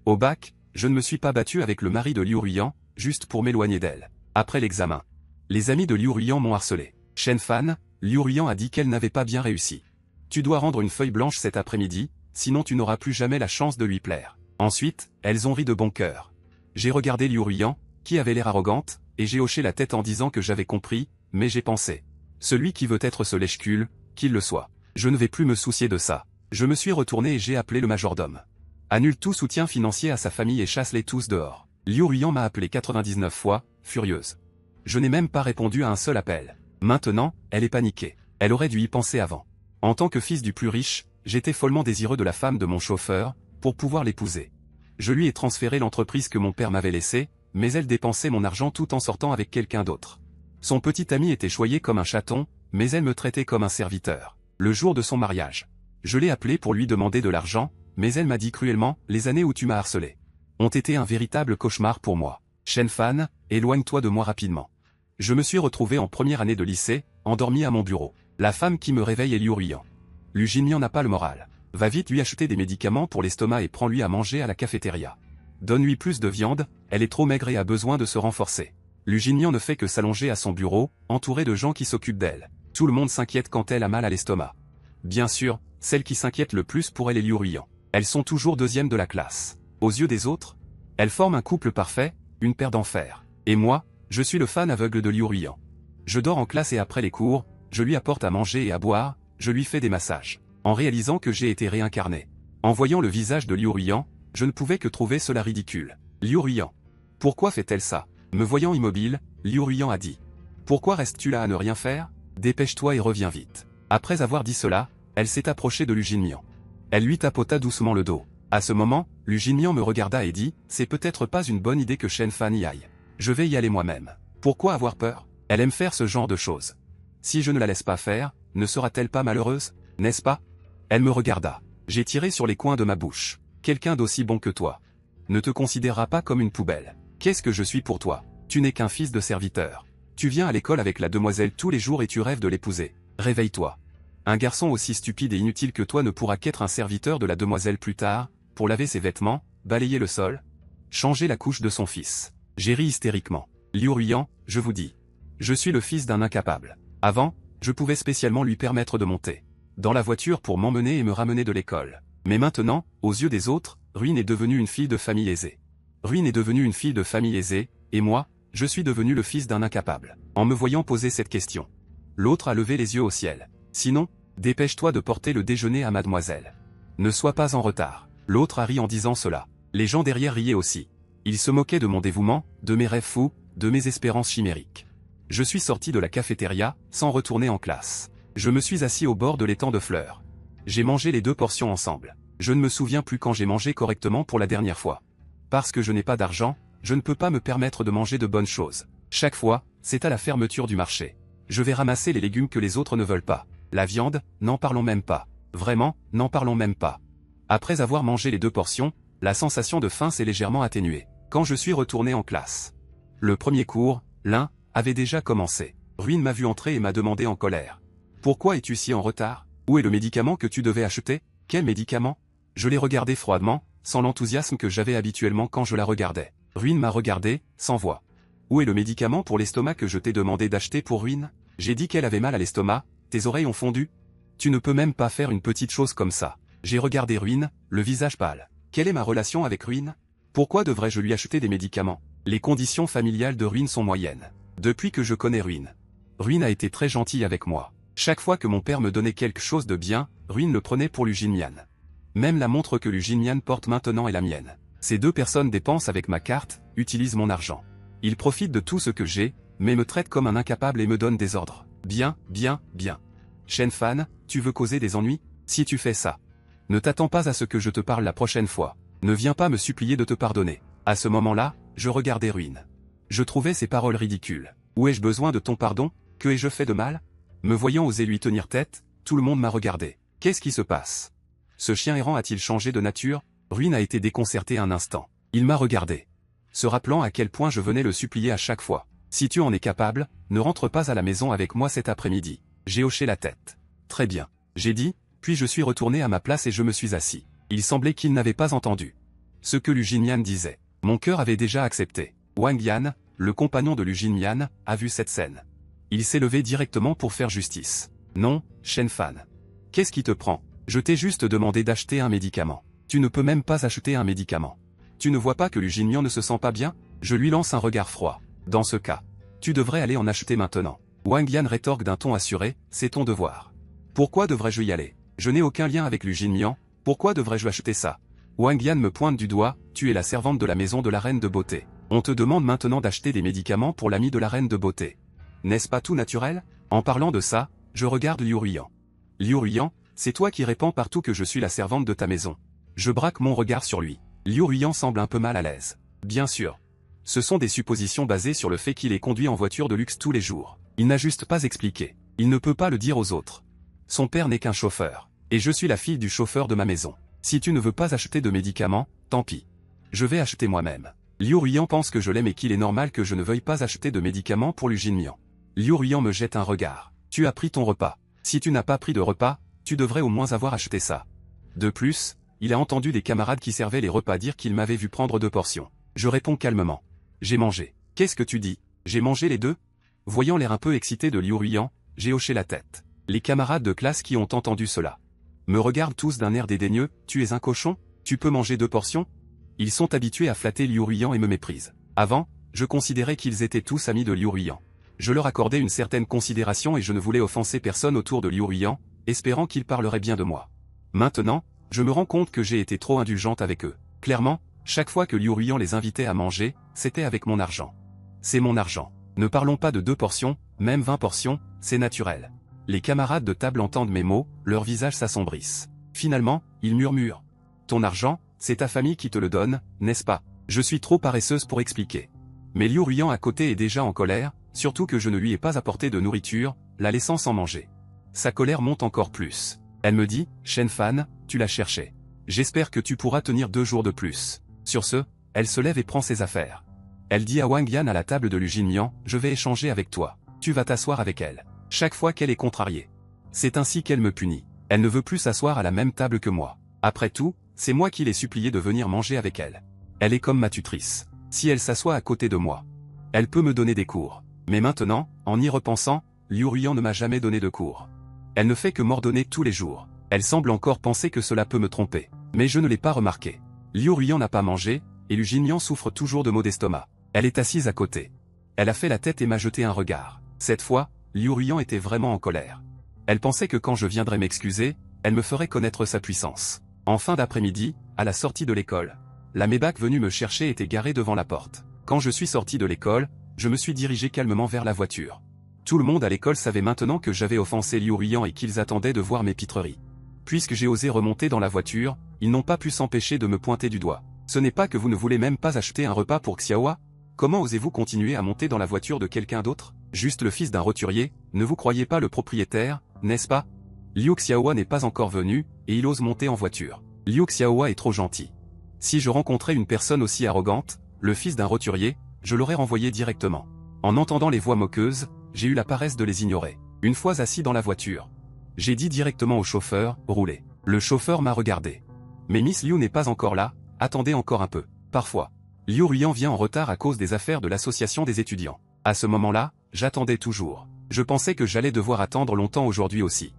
Au bac, je ne me suis pas battu avec le mari de Liu Ruiyan, juste pour m'éloigner d'elle. Après l'examen, les amis de Liu Ruiyan m'ont harcelé. Shen Fan, Liu Ruiyan a dit qu'elle n'avait pas bien réussi. Tu dois rendre une feuille blanche cet après-midi, sinon tu n'auras plus jamais la chance de lui plaire. Ensuite, elles ont ri de bon cœur. J'ai regardé Liu Ruiyan, qui avait l'air arrogante, et j'ai hoché la tête en disant que j'avais compris, mais j'ai pensé. Celui qui veut être ce lèche-cul, qu'il le soit. Je ne vais plus me soucier de ça. Je me suis retourné et j'ai appelé le majordome. Annule tout soutien financier à sa famille et chasse-les tous dehors. Liu Ruiyan m'a appelé 99 fois, furieuse. Je n'ai même pas répondu à un seul appel. Maintenant, elle est paniquée. Elle aurait dû y penser avant. En tant que fils du plus riche, j'étais follement désireux de la femme de mon chauffeur, pour pouvoir l'épouser. Je lui ai transféré l'entreprise que mon père m'avait laissée, mais elle dépensait mon argent tout en sortant avec quelqu'un d'autre. Son petit ami était choyé comme un chaton, mais elle me traitait comme un serviteur. Le jour de son mariage, je l'ai appelé pour lui demander de l'argent, mais elle m'a dit cruellement, les années où tu m'as harcelé ont été un véritable cauchemar pour moi. Shen Fan, éloigne-toi de moi rapidement. Je me suis retrouvé en première année de lycée, endormi à mon bureau. La femme qui me réveille est Liu Ruiyan. Liu Jinmian n'a pas le moral. Va vite lui acheter des médicaments pour l'estomac et prends-lui à manger à la cafétéria. Donne-lui plus de viande, elle est trop maigre et a besoin de se renforcer. Liu Jinmian ne fait que s'allonger à son bureau, entouré de gens qui s'occupent d'elle. Tout le monde s'inquiète quand elle a mal à l'estomac. Bien sûr, celle qui s'inquiète le plus pour elle est Liu Ruiyan. Elles sont toujours deuxième de la classe. Aux yeux des autres, elles forment un couple parfait, une paire d'enfer. Et moi, je suis le fan aveugle de Liu Ruiyan. Je dors en classe et après les cours, je lui apporte à manger et à boire, je lui fais des massages. En réalisant que j'ai été réincarné. En voyant le visage de Liu Ruiyan, je ne pouvais que trouver cela ridicule. Liu Ruiyan. Pourquoi fait-elle ça? Me voyant immobile, Liu Ruiyan a dit. Pourquoi restes-tu là à ne rien faire? Dépêche-toi et reviens vite. Après avoir dit cela, elle s'est approchée de Liu Jinmian. Elle lui tapota doucement le dos. À ce moment, Liu Jinmian me regarda et dit, c'est peut-être pas une bonne idée que Shen Fan y aille. Je vais y aller moi-même. Pourquoi avoir peur? Elle aime faire ce genre de choses. Si je ne la laisse pas faire, ne sera-t-elle pas malheureuse, n'est-ce pas? Elle me regarda. J'ai tiré sur les coins de ma bouche. Quelqu'un d'aussi bon que toi ne te considérera pas comme une poubelle. Qu'est-ce que je suis pour toi? Tu n'es qu'un fils de serviteur. Tu viens à l'école avec la demoiselle tous les jours et tu rêves de l'épouser. Réveille-toi. Un garçon aussi stupide et inutile que toi ne pourra qu'être un serviteur de la demoiselle plus tard, pour laver ses vêtements, balayer le sol, changer la couche de son fils. J'ai ri hystériquement. Liu Ruiyan, je vous dis. Je suis le fils d'un incapable. Avant, je pouvais spécialement lui permettre de monter dans la voiture pour m'emmener et me ramener de l'école. Mais maintenant, aux yeux des autres, Ruin est devenue une fille de famille aisée. Ruin est devenue une fille de famille aisée, et moi, je suis devenu le fils d'un incapable. En me voyant poser cette question, l'autre a levé les yeux au ciel. Sinon, dépêche-toi de porter le déjeuner à mademoiselle. Ne sois pas en retard. L'autre a ri en disant cela. Les gens derrière riaient aussi. Ils se moquaient de mon dévouement, de mes rêves fous, de mes espérances chimériques. Je suis sorti de la cafétéria, sans retourner en classe. Je me suis assis au bord de l'étang de fleurs. J'ai mangé les 2 portions ensemble. Je ne me souviens plus quand j'ai mangé correctement pour la dernière fois. Parce que je n'ai pas d'argent, je ne peux pas me permettre de manger de bonnes choses. Chaque fois, c'est à la fermeture du marché. Je vais ramasser les légumes que les autres ne veulent pas. La viande, n'en parlons même pas. Vraiment, n'en parlons même pas. Après avoir mangé les 2 portions, la sensation de faim s'est légèrement atténuée. Quand je suis retourné en classe. Le premier cours, l'un, avait déjà commencé. Ruin m'a vu entrer et m'a demandé en colère. Pourquoi es-tu si en retard? Où est le médicament que tu devais acheter? Quel médicament? Je l'ai regardé froidement, sans l'enthousiasme que j'avais habituellement quand je la regardais. Ruin m'a regardé, sans voix. Où est le médicament pour l'estomac que je t'ai demandé d'acheter pour Ruin? J'ai dit qu'elle avait mal à l'estomac, tes oreilles ont fondu? Tu ne peux même pas faire une petite chose comme ça. J'ai regardé Ruin, le visage pâle. Quelle est ma relation avec Ruin? Pourquoi devrais-je lui acheter des médicaments? Les conditions familiales de Ruin sont moyennes. Depuis que je connais Ruin. Ruin a été très gentil avec moi. Chaque fois que mon père me donnait quelque chose de bien, Ruin le prenait pour Liu Jinmian. Même la montre que Liu Jinmian porte maintenant est la mienne. Ces 2 personnes dépensent avec ma carte, utilisent mon argent. Ils profitent de tout ce que j'ai, mais me traitent comme un incapable et me donnent des ordres. Bien, bien, bien. Shen Fan, tu veux causer des ennuis? Si tu fais ça, ne t'attends pas à ce que je te parle la prochaine fois. Ne viens pas me supplier de te pardonner. À ce moment-là, je regardais Ruin. Je trouvais ces paroles ridicules. Où ai-je besoin de ton pardon? Que ai-je fait de mal? Me voyant oser lui tenir tête, tout le monde m'a regardé. Qu'est-ce qui se passe? Ce chien errant a-t-il changé de nature? Ruin a été déconcerté un instant. Il m'a regardé, se rappelant à quel point je venais le supplier à chaque fois. Si tu en es capable, ne rentre pas à la maison avec moi cet après-midi. J'ai hoché la tête. Très bien. J'ai dit, puis je suis retourné à ma place et je me suis assis. Il semblait qu'il n'avait pas entendu. ce que Lu Jinyan disait. Mon cœur avait déjà accepté. Wang Yan, le compagnon de Lu Jinyan, a vu cette scène. Il s'est levé directement pour faire justice. Non, Shen Fan. Qu'est-ce qui te prend? Je t'ai juste demandé d'acheter un médicament. Tu ne peux même pas acheter un médicament. Tu ne vois pas que Lu Jinyan ne se sent pas bien? Je lui lance un regard froid. Dans ce cas, tu devrais aller en acheter maintenant. Wang Yan rétorque d'un ton assuré, c'est ton devoir. Pourquoi devrais-je y aller? Je n'ai aucun lien avec Lu Jinyan, pourquoi devrais-je acheter ça? Wang Yan me pointe du doigt, tu es la servante de la maison de la reine de beauté. On te demande maintenant d'acheter des médicaments pour l'ami de la reine de beauté. N'est-ce pas tout naturel? En parlant de ça, je regarde Liu Ruiyan. Liu Ruiyan, c'est toi qui répands partout que je suis la servante de ta maison. Je braque mon regard sur lui. Liu Ruiyan semble un peu mal à l'aise. Bien sûr. Ce sont des suppositions basées sur le fait qu'il est conduit en voiture de luxe tous les jours. Il n'a juste pas expliqué. Il ne peut pas le dire aux autres. Son père n'est qu'un chauffeur. Et je suis la fille du chauffeur de ma maison. Si tu ne veux pas acheter de médicaments, tant pis. Je vais acheter moi-même. Liu Ruiyan pense que je l'aime et qu'il est normal que je ne veuille pas acheter de médicaments pour Lu Jinyan. Liu Ruiyan me jette un regard. Tu as pris ton repas. Si tu n'as pas pris de repas, tu devrais au moins avoir acheté ça. De plus, il a entendu des camarades qui servaient les repas dire qu'il m'avait vu prendre 2 portions. Je réponds calmement. J'ai mangé. Qu'est-ce que tu dis? J'ai mangé les 2? Voyant l'air un peu excité de Liu Ruiyan, j'ai hoché la tête. Les camarades de classe qui ont entendu cela me regardent tous d'un air dédaigneux, tu es un cochon? Tu peux manger 2 portions? Ils sont habitués à flatter Liu Ruiyan et me méprisent. Avant, je considérais qu'ils étaient tous amis de Liu Ruiyan. Je leur accordais une certaine considération et je ne voulais offenser personne autour de Liu Ruiyan, espérant qu'ils parleraient bien de moi. Maintenant, je me rends compte que j'ai été trop indulgente avec eux. Clairement, chaque fois que Liu Ruiyan les invitait à manger, c'était avec mon argent. C'est mon argent. Ne parlons pas de 2 portions, même 20 portions, c'est naturel. Les camarades de table entendent mes mots, leurs visages s'assombrissent. Finalement, ils murmurent. Ton argent, c'est ta famille qui te le donne, n'est-ce pas? Je suis trop paresseuse pour expliquer. Mais Liu Ruiyan à côté est déjà en colère, surtout que je ne lui ai pas apporté de nourriture, la laissant sans manger. Sa colère monte encore plus. Elle me dit, Shen Fan, tu l'as cherché. J'espère que tu pourras tenir 2 jours de plus. Sur ce, elle se lève et prend ses affaires. Elle dit à Wang Yan à la table de Lu Jinyan, je vais échanger avec toi. Tu vas t'asseoir avec elle. Chaque fois qu'elle est contrariée. C'est ainsi qu'elle me punit. Elle ne veut plus s'asseoir à la même table que moi. Après tout, c'est moi qui l'ai supplié de venir manger avec elle. Elle est comme ma tutrice. Si elle s'assoit à côté de moi, elle peut me donner des cours. Mais maintenant, en y repensant, Liu Ruiyan ne m'a jamais donné de cours. Elle ne fait que m'ordonner tous les jours. Elle semble encore penser que cela peut me tromper. Mais je ne l'ai pas remarqué. Liu Ruiyan n'a pas mangé, et Lu Jinyan souffre toujours de maux d'estomac. Elle est assise à côté. Elle a fait la tête et m'a jeté un regard. Cette fois, Liu Ruiyan était vraiment en colère. Elle pensait que quand je viendrais m'excuser, elle me ferait connaître sa puissance. En fin d'après-midi, à la sortie de l'école, la Maybach venue me chercher était garée devant la porte. Quand je suis sorti de l'école, je me suis dirigé calmement vers la voiture. Tout le monde à l'école savait maintenant que j'avais offensé Liu Ruiyan et qu'ils attendaient de voir mes pitreries. Puisque j'ai osé remonter dans la voiture, ils n'ont pas pu s'empêcher de me pointer du doigt. Ce n'est pas que vous ne voulez même pas acheter un repas pour Xiaohua? Comment osez-vous continuer à monter dans la voiture de quelqu'un d'autre? Juste le fils d'un roturier, ne vous croyez pas le propriétaire, n'est-ce pas? Liu Xiaohua n'est pas encore venu, et il ose monter en voiture. Liu Xiaohua est trop gentil. Si je rencontrais une personne aussi arrogante, le fils d'un roturier, je l'aurais renvoyé directement. En entendant les voix moqueuses, j'ai eu la paresse de les ignorer. Une fois assis dans la voiture, j'ai dit directement au chauffeur, roulez. Le chauffeur m'a regardé. Mais Miss Liu n'est pas encore là, attendez encore un peu. Parfois, Liu Ruiyan vient en retard à cause des affaires de l'association des étudiants. À ce moment-là, j'attendais toujours. Je pensais que j'allais devoir attendre longtemps aujourd'hui aussi.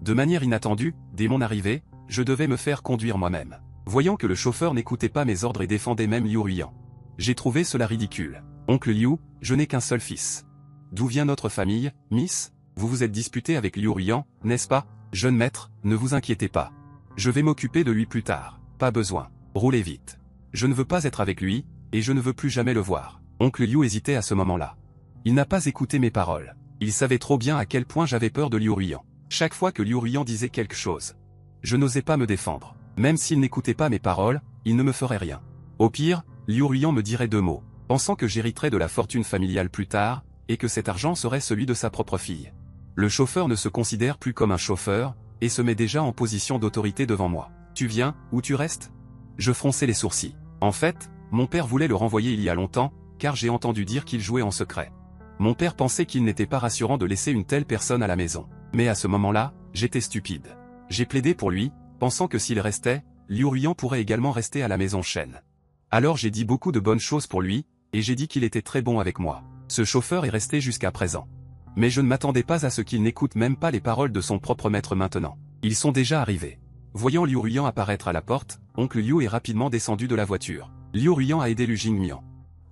De manière inattendue, dès mon arrivée, je devais me faire conduire moi-même. Voyant que le chauffeur n'écoutait pas mes ordres et défendait même Liu Ruiyan, j'ai trouvé cela ridicule. Oncle Liu, je n'ai qu'un seul fils. D'où vient notre famille, Miss? Vous vous êtes disputé avec Liu Ruiyan, n'est-ce pas? Jeune maître, ne vous inquiétez pas. Je vais m'occuper de lui plus tard. Pas besoin. Roulez vite. Je ne veux pas être avec lui, et je ne veux plus jamais le voir. Oncle Liu hésitait à ce moment-là. Il n'a pas écouté mes paroles. Il savait trop bien à quel point j'avais peur de Liu Ruiyan. Chaque fois que Liu Ruiyan disait quelque chose, je n'osais pas me défendre. Même s'il n'écoutait pas mes paroles, il ne me ferait rien. Au pire, Liu Ruiyan me dirait 2 mots, pensant que j'hériterais de la fortune familiale plus tard, et que cet argent serait celui de sa propre fille. Le chauffeur ne se considère plus comme un chauffeur, et se met déjà en position d'autorité devant moi. Tu viens, ou tu restes? Je fronçais les sourcils. En fait, mon père voulait le renvoyer il y a longtemps, car j'ai entendu dire qu'il jouait en secret. Mon père pensait qu'il n'était pas rassurant de laisser une telle personne à la maison. Mais à ce moment-là, j'étais stupide. J'ai plaidé pour lui, pensant que s'il restait, Liu Ruiyan pourrait également rester à la maison Shen. Alors j'ai dit beaucoup de bonnes choses pour lui, et j'ai dit qu'il était très bon avec moi. Ce chauffeur est resté jusqu'à présent. Mais je ne m'attendais pas à ce qu'il n'écoute même pas les paroles de son propre maître maintenant. Ils sont déjà arrivés. Voyant Liu Ruiyan apparaître à la porte, oncle Liu est rapidement descendu de la voiture. Liu Ruiyan a aidé Lu Jingmian.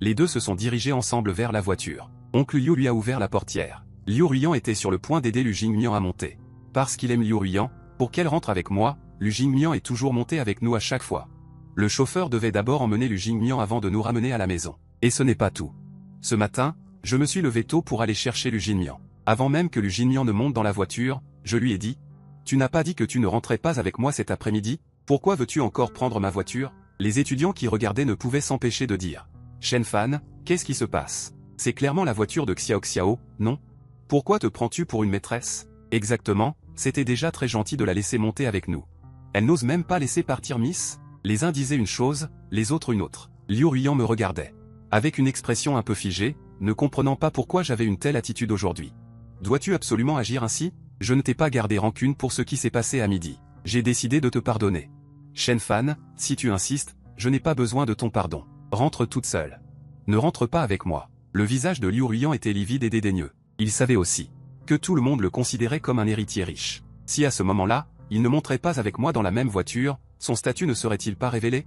Les deux se sont dirigés ensemble vers la voiture. Oncle Liu lui a ouvert la portière. Liu Ruiyan était sur le point d'aider Lu Jingmian à monter. Parce qu'il aime Liu Ruiyan, pour qu'elle rentre avec moi, Lu Jingmian est toujours monté avec nous à chaque fois. Le chauffeur devait d'abord emmener Lu Jingmian avant de nous ramener à la maison. Et ce n'est pas tout. Ce matin, je me suis levé tôt pour aller chercher Lu Jingmian. Avant même que Lu Jingmian ne monte dans la voiture, je lui ai dit « Tu n'as pas dit que tu ne rentrais pas avec moi cet après-midi? Pourquoi veux-tu encore prendre ma voiture ?» Les étudiants qui regardaient ne pouvaient s'empêcher de dire « Shen Fan, qu'est-ce qui se passe? C'est clairement la voiture de Xiao Xiao, non? Pourquoi te prends-tu pour une maîtresse? » Exactement, c'était déjà très gentil de la laisser monter avec nous. Elle n'ose même pas laisser partir Miss. Les uns disaient une chose, les autres une autre. Liu Ruiyan me regardait, avec une expression un peu figée, ne comprenant pas pourquoi j'avais une telle attitude aujourd'hui. Dois-tu absolument agir ainsi? Je ne t'ai pas gardé rancune pour ce qui s'est passé à midi. J'ai décidé de te pardonner. Shen Fan, si tu insistes, je n'ai pas besoin de ton pardon. Rentre toute seule. Ne rentre pas avec moi. Le visage de Liu Ruiyan était livide et dédaigneux. Il savait aussi que tout le monde le considérait comme un héritier riche. Si à ce moment-là, il ne monterait pas avec moi dans la même voiture, son statut ne serait-il pas révélé?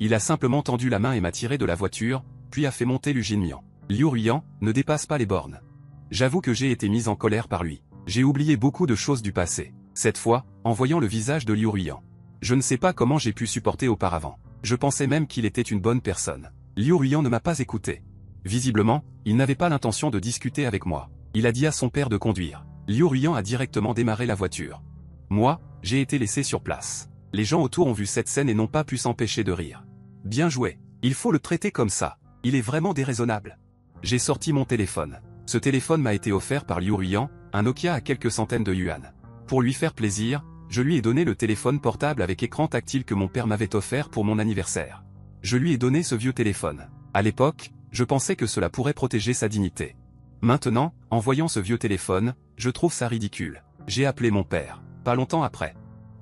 Il a simplement tendu la main et m'a tiré de la voiture, puis a fait monter Lu Jingmian. Liu Ruiyan ne dépasse pas les bornes. J'avoue que j'ai été mise en colère par lui. J'ai oublié beaucoup de choses du passé. Cette fois, en voyant le visage de Liu Ruiyan. Je ne sais pas comment j'ai pu supporter auparavant. Je pensais même qu'il était une bonne personne. Liu Ruiyan ne m'a pas écouté. Visiblement, il n'avait pas l'intention de discuter avec moi. Il a dit à son père de conduire. Liu Ruiyan a directement démarré la voiture. Moi, j'ai été laissé sur place. Les gens autour ont vu cette scène et n'ont pas pu s'empêcher de rire. Bien joué. Il faut le traiter comme ça. Il est vraiment déraisonnable. J'ai sorti mon téléphone. Ce téléphone m'a été offert par Liu Ruiyan, un Nokia à quelques centaines de yuan. Pour lui faire plaisir, je lui ai donné le téléphone portable avec écran tactile que mon père m'avait offert pour mon anniversaire. Je lui ai donné ce vieux téléphone. À l'époque, je pensais que cela pourrait protéger sa dignité. Maintenant, en voyant ce vieux téléphone, je trouve ça ridicule. J'ai appelé mon père. Pas longtemps après.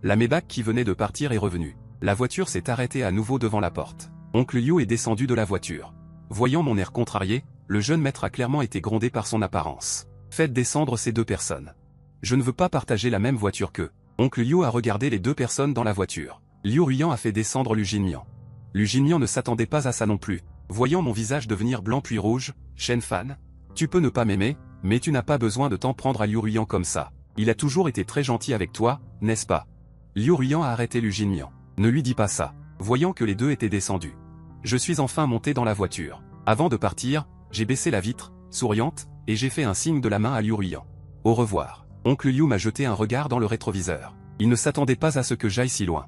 La Maybach qui venait de partir est revenue. La voiture s'est arrêtée à nouveau devant la porte. Oncle Liu est descendu de la voiture. Voyant mon air contrarié, le jeune maître a clairement été grondé par son apparence. Faites descendre ces deux personnes. Je ne veux pas partager la même voiture qu'eux. Oncle Liu a regardé les deux personnes dans la voiture. Liu Ruiyan a fait descendre Lu Jingmian. Lu Jingmian ne s'attendait pas à ça non plus. Voyant mon visage devenir blanc puis rouge, Shen Fan, tu peux ne pas m'aimer, mais tu n'as pas besoin de t'en prendre à Liu Ruiyan comme ça. Il a toujours été très gentil avec toi, n'est-ce pas? Liu Ruiyan a arrêté Lu Jingmian. Ne lui dis pas ça. Voyant que les deux étaient descendus. Je suis enfin monté dans la voiture. Avant de partir, j'ai baissé la vitre, souriante, et j'ai fait un signe de la main à Liu Ruiyan. Au revoir. Oncle Liu m'a jeté un regard dans le rétroviseur. Il ne s'attendait pas à ce que j'aille si loin.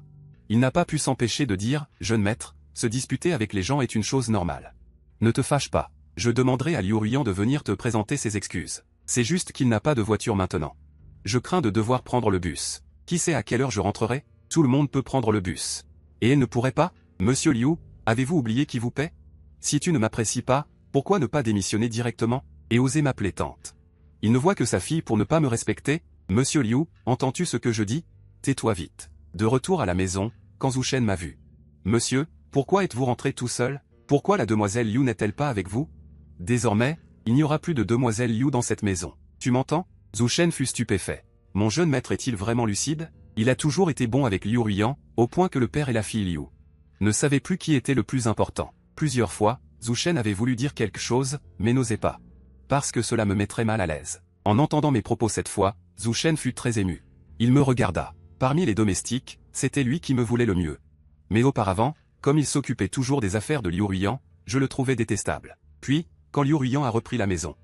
Il n'a pas pu s'empêcher de dire, jeune maître, se disputer avec les gens est une chose normale. Ne te fâche pas. Je demanderai à Liu Ruiyan de venir te présenter ses excuses. C'est juste qu'il n'a pas de voiture maintenant. Je crains de devoir prendre le bus. Qui sait à quelle heure je rentrerai? Tout le monde peut prendre le bus. Et elle ne pourrait pas? Monsieur Liu, avez-vous oublié qui vous paie? Si tu ne m'apprécies pas, pourquoi ne pas démissionner directement, et oser m'appeler tante? Il ne voit que sa fille pour ne pas me respecter? Monsieur Liu, entends-tu ce que je dis? Tais-toi vite. De retour à la maison, quand Zhu Shen m'a vu. Monsieur, pourquoi êtes-vous rentré tout seul? Pourquoi la demoiselle Liu n'est-elle pas avec vous? Désormais, il n'y aura plus de demoiselle Liu dans cette maison. Tu m'entends? Zhu Shen fut stupéfait. Mon jeune maître est-il vraiment lucide? Il a toujours été bon avec Liu Ruiyan, au point que le père et la fille Liu ne savaient plus qui était le plus important. Plusieurs fois, Zhu Shen avait voulu dire quelque chose, mais n'osait pas. Parce que cela me mettrait mal à l'aise. En entendant mes propos cette fois, Zhu Shen fut très ému. Il me regarda. Parmi les domestiques, c'était lui qui me voulait le mieux. Mais auparavant, comme il s'occupait toujours des affaires de Liu Ruiyan, je le trouvais détestable. Puis, quand Liu Ruiyan a repris la maison,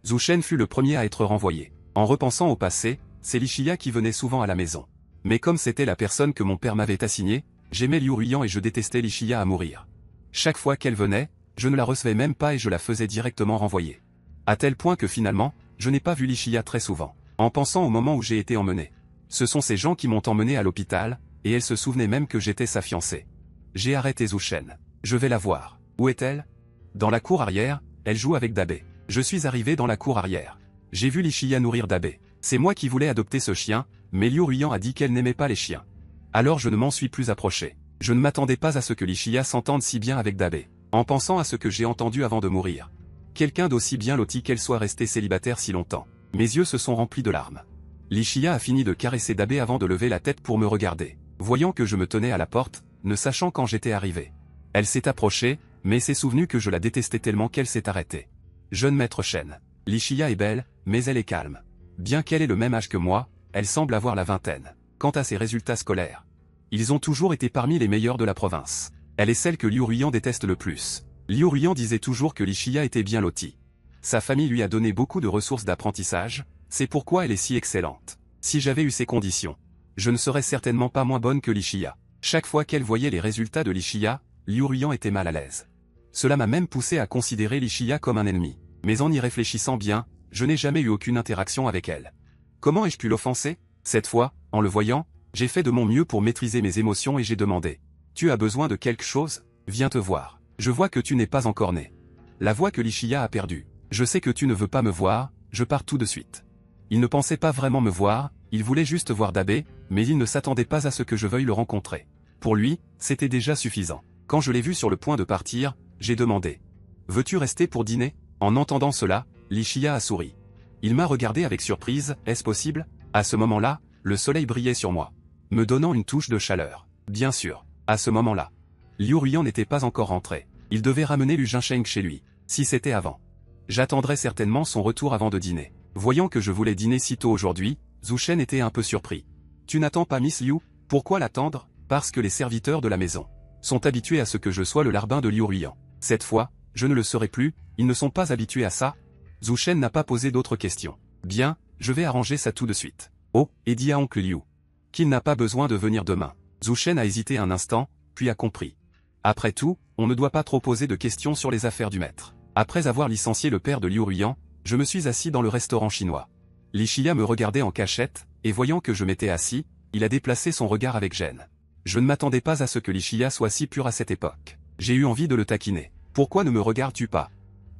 Zhu Shen fut le premier à être renvoyé. En repensant au passé, c'est Li Shia qui venait souvent à la maison. Mais comme c'était la personne que mon père m'avait assignée, j'aimais Liu Ruiyan et je détestais Li Shia à mourir. Chaque fois qu'elle venait, je ne la recevais même pas et je la faisais directement renvoyer. À tel point que finalement, je n'ai pas vu Li Shia très souvent. En pensant au moment où j'ai été emmené. Ce sont ces gens qui m'ont emmené à l'hôpital, et elle se souvenait même que j'étais sa fiancée. J'ai arrêté Zhu Shen. Je vais la voir. Où est-elle? Dans la cour arrière, elle joue avec Dabe. Je suis arrivé dans la cour arrière. J'ai vu Li Shia nourrir Dabe. C'est moi qui voulais adopter ce chien, mais Liu Ruiyan a dit qu'elle n'aimait pas les chiens. Alors je ne m'en suis plus approché. Je ne m'attendais pas à ce que Li Shia s'entende si bien avec Dabe. En pensant à ce que j'ai entendu avant de mourir. Quelqu'un d'aussi bien loti qu'elle soit restée célibataire si longtemps. Mes yeux se sont remplis de larmes. Li Shia a fini de caresser Dabe avant de lever la tête pour me regarder. Voyant que je me tenais à la porte, ne sachant quand j'étais arrivé. Elle s'est approchée, mais s'est souvenue que je la détestais tellement qu'elle s'est arrêtée. Jeune maître Shen. Li Shia est belle, mais elle est calme. Bien qu'elle ait le même âge que moi, elle semble avoir la vingtaine. Quant à ses résultats scolaires, ils ont toujours été parmi les meilleurs de la province. Elle est celle que Liu Ruiyan déteste le plus. Liu Ruiyan disait toujours que Li Shia était bien lotie. Sa famille lui a donné beaucoup de ressources d'apprentissage, c'est pourquoi elle est si excellente. Si j'avais eu ces conditions, je ne serais certainement pas moins bonne que Li Shia. Chaque fois qu'elle voyait les résultats de Li Shia, Liu Ruiyan était mal à l'aise. Cela m'a même poussé à considérer Li Shia comme un ennemi. Mais en y réfléchissant bien, je n'ai jamais eu aucune interaction avec elle. Comment ai-je pu l'offenser? Cette fois, en le voyant, j'ai fait de mon mieux pour maîtriser mes émotions et j'ai demandé. Tu as besoin de quelque chose? Viens te voir. Je vois que tu n'es pas encore né. La voix que Li Shia a perdue. Je sais que tu ne veux pas me voir, je pars tout de suite. Il ne pensait pas vraiment me voir, il voulait juste voir Dabe, mais il ne s'attendait pas à ce que je veuille le rencontrer. Pour lui, c'était déjà suffisant. Quand je l'ai vu sur le point de partir, j'ai demandé. Veux-tu rester pour dîner? En entendant cela, Li Shia a souri. Il m'a regardé avec surprise, est-ce possible? À ce moment-là, le soleil brillait sur moi, me donnant une touche de chaleur. Bien sûr, à ce moment-là, Liu Ruiyan n'était pas encore rentré. Il devait ramener Lu Jinsheng chez lui. Si c'était avant, j'attendrais certainement son retour avant de dîner. Voyant que je voulais dîner si tôt aujourd'hui, Zhu Shen était un peu surpris. Tu n'attends pas Miss Liu? Pourquoi l'attendre? Parce que les serviteurs de la maison sont habitués à ce que je sois le larbin de Liu Ruiyan. Cette fois, je ne le serai plus, ils ne sont pas habitués à ça. Zhu Shen n'a pas posé d'autres questions. Bien, je vais arranger ça tout de suite. Oh, et dis à oncle Liu qu'il n'a pas besoin de venir demain. Zhu Shen a hésité un instant, puis a compris. Après tout, on ne doit pas trop poser de questions sur les affaires du maître. Après avoir licencié le père de Liu Ruiyan, je me suis assis dans le restaurant chinois. Li Shia me regardait en cachette, et voyant que je m'étais assis, il a déplacé son regard avec gêne. Je ne m'attendais pas à ce que Li Shia soit si pur à cette époque. J'ai eu envie de le taquiner. Pourquoi ne me regardes-tu pas?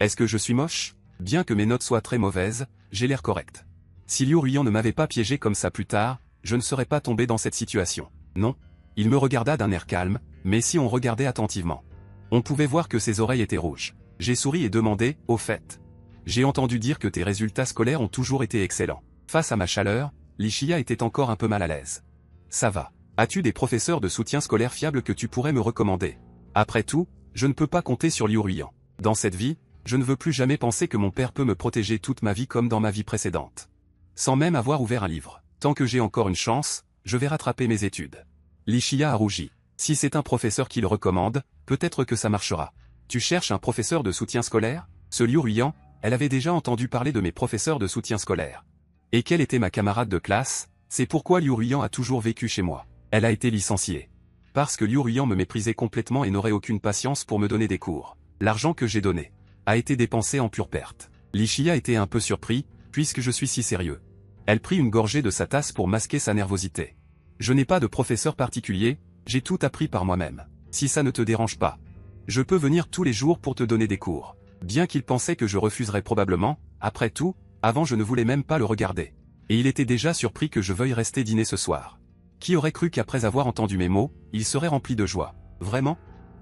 Est-ce que je suis moche? Bien que mes notes soient très mauvaises, j'ai l'air correct. Si Liu Ruiyan ne m'avait pas piégé comme ça plus tard, je ne serais pas tombé dans cette situation. Non. Il me regarda d'un air calme, mais si on regardait attentivement, on pouvait voir que ses oreilles étaient rouges. J'ai souri et demandé, au fait. J'ai entendu dire que tes résultats scolaires ont toujours été excellents. Face à ma chaleur, Li Shia était encore un peu mal à l'aise. Ça va. As-tu des professeurs de soutien scolaire fiables que tu pourrais me recommander? Après tout, je ne peux pas compter sur Liu Ruiyan. Dans cette vie, je ne veux plus jamais penser que mon père peut me protéger toute ma vie comme dans ma vie précédente. Sans même avoir ouvert un livre. Tant que j'ai encore une chance, je vais rattraper mes études. Li Shia a rougi. Si c'est un professeur qui le recommande, peut-être que ça marchera. Tu cherches un professeur de soutien scolaire? Ce Liu Ruiyan, elle avait déjà entendu parler de mes professeurs de soutien scolaire. Et quelle était ma camarade de classe? C'est pourquoi Liu Ruiyan a toujours vécu chez moi. Elle a été licenciée. Parce que Liu Ruiyan me méprisait complètement et n'aurait aucune patience pour me donner des cours. L'argent que j'ai donné a été dépensé en pure perte. Li Shia était un peu surpris, puisque je suis si sérieux. Elle prit une gorgée de sa tasse pour masquer sa nervosité. Je n'ai pas de professeur particulier, j'ai tout appris par moi-même. Si ça ne te dérange pas, je peux venir tous les jours pour te donner des cours. Bien qu'il pensait que je refuserais probablement, après tout, avant je ne voulais même pas le regarder. Et il était déjà surpris que je veuille rester dîner ce soir. Qui aurait cru qu'après avoir entendu mes mots, il serait rempli de joie? Vraiment?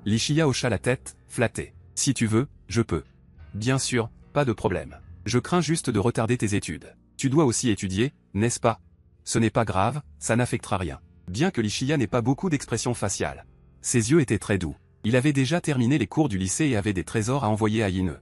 Li Shia hocha la tête, flatté. Si tu veux, je peux. Bien sûr, pas de problème. Je crains juste de retarder tes études. Tu dois aussi étudier, n'est-ce pas? Ce n'est pas grave, ça n'affectera rien. Bien que Li Shia n'ait pas beaucoup d'expression faciale. Ses yeux étaient très doux. Il avait déjà terminé les cours du lycée et avait des trésors à envoyer à Yine.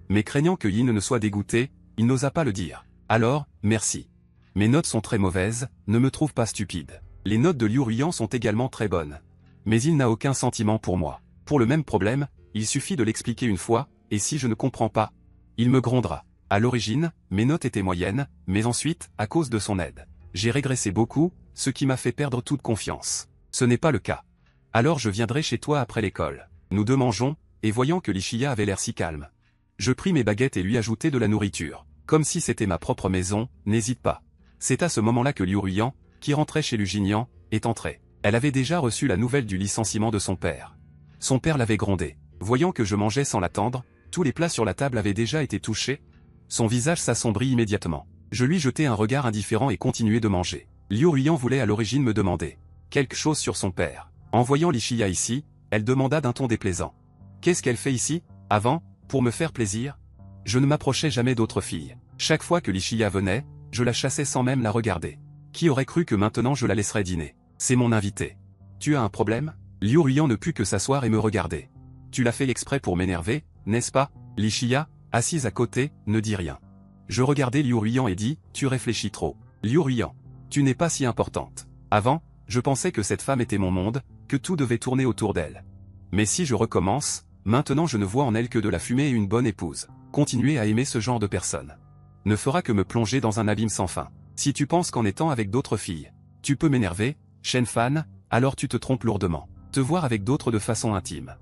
Mais craignant que Yine ne soit dégoûté, il n'osa pas le dire. Alors, merci. Mes notes sont très mauvaises, ne me trouve pas stupide. Les notes de Liu Ruiyan sont également très bonnes. Mais il n'a aucun sentiment pour moi. Pour le même problème, il suffit de l'expliquer une fois, et si je ne comprends pas, il me grondera. À l'origine, mes notes étaient moyennes, mais ensuite, à cause de son aide, j'ai régressé beaucoup, ce qui m'a fait perdre toute confiance. Ce n'est pas le cas. Alors je viendrai chez toi après l'école. Nous deux mangeons, et voyant que Li Shia avait l'air si calme, je pris mes baguettes et lui ajoutai de la nourriture. Comme si c'était ma propre maison, n'hésite pas. C'est à ce moment-là que Liu Ruiyan, qui rentrait chez Lu Jinyan, est entrée. Elle avait déjà reçu la nouvelle du licenciement de son père. Son père l'avait grondé. Voyant que je mangeais sans l'attendre, tous les plats sur la table avaient déjà été touchés. Son visage s'assombrit immédiatement. Je lui jetai un regard indifférent et continuai de manger. Liu Ruiyan voulait à l'origine me demander quelque chose sur son père. En voyant Li Shia ici, elle demanda d'un ton déplaisant. Qu'est-ce qu'elle fait ici, avant, pour me faire plaisir? Je ne m'approchais jamais d'autres filles. Chaque fois que Li Shia venait, je la chassais sans même la regarder. Qui aurait cru que maintenant je la laisserais dîner? C'est mon invité. Tu as un problème? Liu Ruiyan ne put que s'asseoir et me regarder. Tu l'as fait exprès pour m'énerver, n'est-ce pas? Li Shia, assise à côté, ne dit rien. Je regardai Liu Ruiyan et dis, tu réfléchis trop. Liu Ruiyan, tu n'es pas si importante. Avant, je pensais que cette femme était mon monde, que tout devait tourner autour d'elle. Mais si je recommence, maintenant je ne vois en elle que de la fumée et une bonne épouse. Continuer à aimer ce genre de personne ne fera que me plonger dans un abîme sans fin. Si tu penses qu'en étant avec d'autres filles, tu peux m'énerver, Shen Fan, alors tu te trompes lourdement. Te voir avec d'autres de façon intime.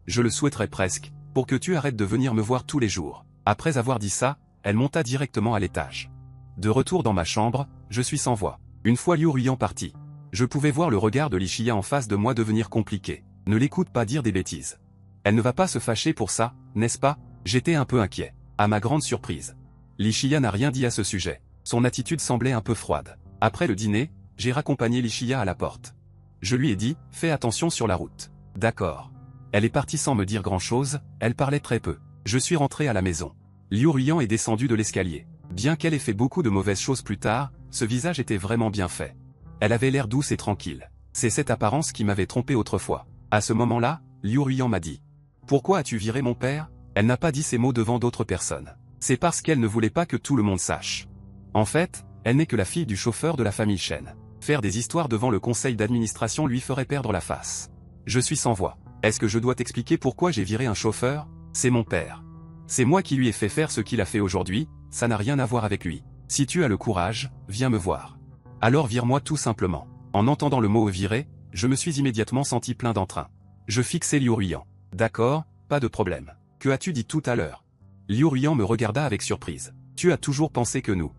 Je le souhaiterais presque, pour que tu arrêtes de venir me voir tous les jours. Après avoir dit ça, elle monta directement à l'étage. De retour dans ma chambre, je suis sans voix. Une fois Liu Ruiyan parti, je pouvais voir le regard de Li Shia en face de moi devenir compliqué. Ne l'écoute pas dire des bêtises. Elle ne va pas se fâcher pour ça, n'est-ce pas? J'étais un peu inquiet. À ma grande surprise, Li Shia n'a rien dit à ce sujet. Son attitude semblait un peu froide. Après le dîner, j'ai raccompagné Li Shia à la porte. Je lui ai dit, fais attention sur la route. D'accord. Elle est partie sans me dire grand-chose, elle parlait très peu. Je suis rentré à la maison. Liu Ruiyan est descendu de l'escalier. Bien qu'elle ait fait beaucoup de mauvaises choses plus tard, ce visage était vraiment bien fait. Elle avait l'air douce et tranquille. C'est cette apparence qui m'avait trompé autrefois. À ce moment-là, Liu Ruiyan m'a dit. Pourquoi as-tu viré mon père? Elle n'a pas dit ces mots devant d'autres personnes. C'est parce qu'elle ne voulait pas que tout le monde sache. En fait, elle n'est que la fille du chauffeur de la famille Shen. Faire des histoires devant le conseil d'administration lui ferait perdre la face. Je suis sans voix. Est-ce que je dois t'expliquer pourquoi j'ai viré un chauffeur? C'est mon père. C'est moi qui lui ai fait faire ce qu'il a fait aujourd'hui, ça n'a rien à voir avec lui. Si tu as le courage, viens me voir. Alors vire-moi tout simplement. En entendant le mot virer, je me suis immédiatement senti plein d'entrain. Je fixai Liu Ruiyan. D'accord, pas de problème. Que as-tu dit tout à l'heure? Liu Ruiyan me regarda avec surprise. Tu as toujours pensé que nous.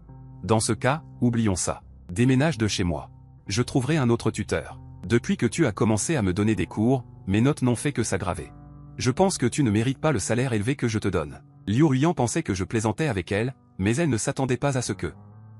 Dans ce cas, oublions ça. Déménage de chez moi. Je trouverai un autre tuteur. Depuis que tu as commencé à me donner des cours, mes notes n'ont fait que s'aggraver. Je pense que tu ne mérites pas le salaire élevé que je te donne. Liu Ruiyan pensait que je plaisantais avec elle, mais elle ne s'attendait pas à ce que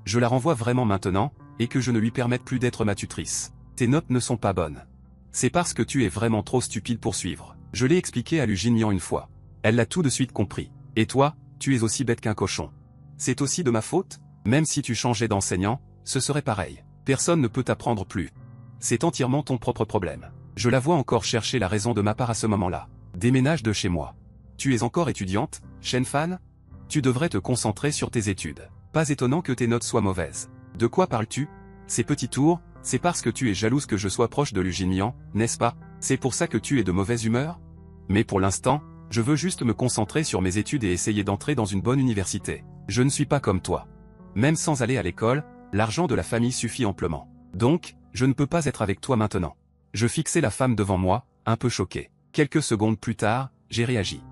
je la renvoie vraiment maintenant, et que je ne lui permette plus d'être ma tutrice. Tes notes ne sont pas bonnes. C'est parce que tu es vraiment trop stupide pour suivre. Je l'ai expliqué à Lu Jinmian une fois. Elle l'a tout de suite compris. Et toi, tu es aussi bête qu'un cochon. C'est aussi de ma faute? Même si tu changeais d'enseignant, ce serait pareil. Personne ne peut t'apprendre plus. C'est entièrement ton propre problème. Je la vois encore chercher la raison de ma part à ce moment-là. Déménage de chez moi. Tu es encore étudiante, Shen Fan? Tu devrais te concentrer sur tes études. Pas étonnant que tes notes soient mauvaises. De quoi parles-tu? Ces petits tours, c'est parce que tu es jalouse que je sois proche de Lu Jinmian, n'est-ce pas? C'est pour ça que tu es de mauvaise humeur? Mais pour l'instant, je veux juste me concentrer sur mes études et essayer d'entrer dans une bonne université. Je ne suis pas comme toi. Même sans aller à l'école, l'argent de la famille suffit amplement. Donc, je ne peux pas être avec toi maintenant. Je fixai la femme devant moi, un peu choqué. Quelques secondes plus tard, j'ai réagi.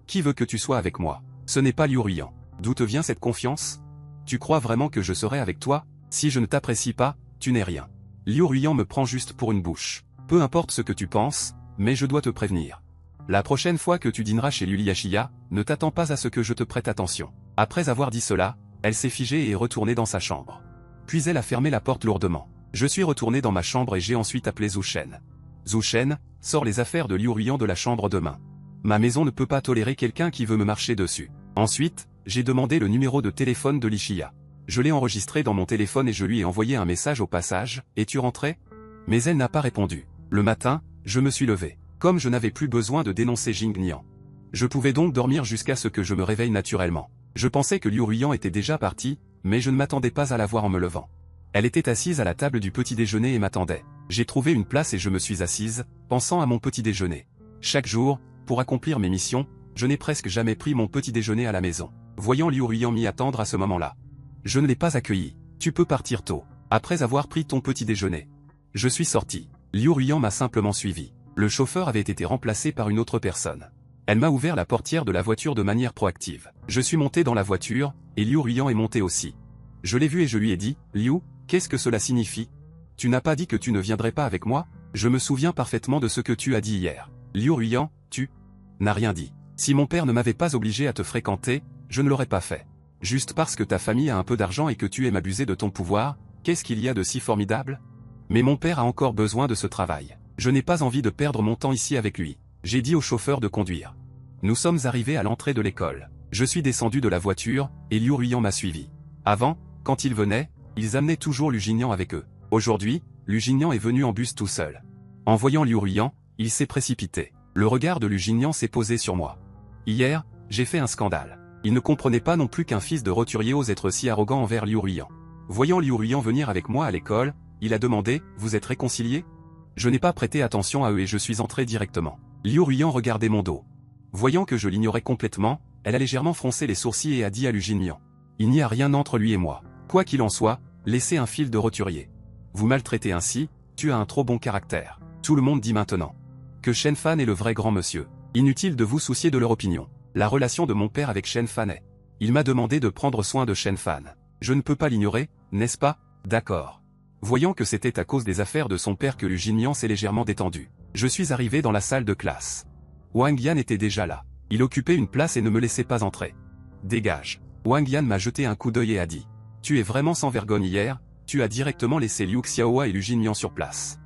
Qui veut que tu sois avec moi? Ce n'est pas Liu Ruiyan. D'où te vient cette confiance? Tu crois vraiment que je serai avec toi? Si je ne t'apprécie pas, tu n'es rien. Liu Ruiyan me prend juste pour une bouche. Peu importe ce que tu penses, mais je dois te prévenir. La prochaine fois que tu dîneras chez Liu Shia, ne t'attends pas à ce que je te prête attention. Après avoir dit cela, elle s'est figée et est retournée dans sa chambre. Puis elle a fermé la porte lourdement. Je suis retourné dans ma chambre et j'ai ensuite appelé Zhu Shen. Zhu Shen, sors les affaires de Liu Ruiyan de la chambre demain. Ma maison ne peut pas tolérer quelqu'un qui veut me marcher dessus. Ensuite, j'ai demandé le numéro de téléphone de Li Shia. Je l'ai enregistré dans mon téléphone et je lui ai envoyé un message au passage. Es-tu rentré? Mais elle n'a pas répondu. Le matin, je me suis levé. Comme je n'avais plus besoin de dénoncer Jing Nian. Je pouvais donc dormir jusqu'à ce que je me réveille naturellement. Je pensais que Liu Ruiyan était déjà parti, mais je ne m'attendais pas à la voir en me levant. Elle était assise à la table du petit déjeuner et m'attendait. J'ai trouvé une place et je me suis assise, pensant à mon petit déjeuner. Chaque jour, pour accomplir mes missions, je n'ai presque jamais pris mon petit déjeuner à la maison. Voyant Liu Ruiyan m'y attendre à ce moment-là. Je ne l'ai pas accueilli. Tu peux partir tôt, après avoir pris ton petit déjeuner. Je suis sorti. Liu Ruiyan m'a simplement suivi. Le chauffeur avait été remplacé par une autre personne. Elle m'a ouvert la portière de la voiture de manière proactive. Je suis monté dans la voiture, et Liu Ruiyan est monté aussi. Je l'ai vu et je lui ai dit, Liu, qu'est-ce que cela signifie? Tu n'as pas dit que tu ne viendrais pas avec moi? Je me souviens parfaitement de ce que tu as dit hier. Liu Ruiyan, tu n'as rien dit. Si mon père ne m'avait pas obligé à te fréquenter, je ne l'aurais pas fait. Juste parce que ta famille a un peu d'argent et que tu aimes abuser de ton pouvoir, qu'est-ce qu'il y a de si formidable? Mais mon père a encore besoin de ce travail. Je n'ai pas envie de perdre mon temps ici avec lui. J'ai dit au chauffeur de conduire. Nous sommes arrivés à l'entrée de l'école. Je suis descendu de la voiture, et Liu Ruiyan m'a suivi. Avant, quand ils venaient, ils amenaient toujours Lu Jinian avec eux. Aujourd'hui, Lu Jinian est venu en bus tout seul. En voyant Liu Ruiyan, il s'est précipité. Le regard de Lu Jinian s'est posé sur moi. Hier, j'ai fait un scandale. Il ne comprenait pas non plus qu'un fils de roturier ose être si arrogant envers Liu Ruiyan. Voyant Liu Ruiyan venir avec moi à l'école, il a demandé « Vous êtes réconciliés ?» Je n'ai pas prêté attention à eux et je suis entré directement. Liu Ruiyan regardait mon dos. Voyant que je l'ignorais complètement, elle a légèrement froncé les sourcils et a dit à Lu Jinian. Il n'y a rien entre lui et moi. Quoi qu'il en soit, laissez un fil de roturier. Vous maltraitez ainsi, tu as un trop bon caractère. Tout le monde dit maintenant que Shen Fan est le vrai grand monsieur. Inutile de vous soucier de leur opinion. La relation de mon père avec Shen Fan est. Il m'a demandé de prendre soin de Shen Fan. Je ne peux pas l'ignorer, n'est-ce pas? D'accord. Voyant que c'était à cause des affaires de son père que Lu Jinian s'est légèrement détendu. Je suis arrivé dans la salle de classe. Wang Yan était déjà là. Il occupait une place et ne me laissait pas entrer. Dégage. Wang Yan m'a jeté un coup d'œil et a dit. Tu es vraiment sans vergogne hier, tu as directement laissé Liu Xiaohua et Lu Jinian sur place.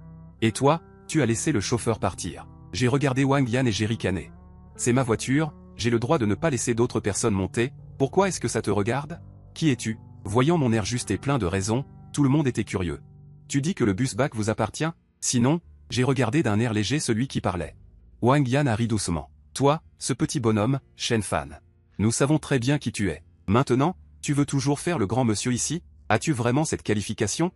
Et toi, tu as laissé le chauffeur partir. J'ai regardé Wang Yan et j'ai ricané. C'est ma voiture, j'ai le droit de ne pas laisser d'autres personnes monter, pourquoi est-ce que ça te regarde? Qui es-tu? Voyant mon air juste et plein de raison, tout le monde était curieux. Tu dis que le bus bac vous appartient? Sinon, j'ai regardé d'un air léger celui qui parlait. Wang Yan a ri doucement. Toi, ce petit bonhomme, Shen Fan. Nous savons très bien qui tu es. Maintenant, tu veux toujours faire le grand monsieur ici? As-tu vraiment cette qualification?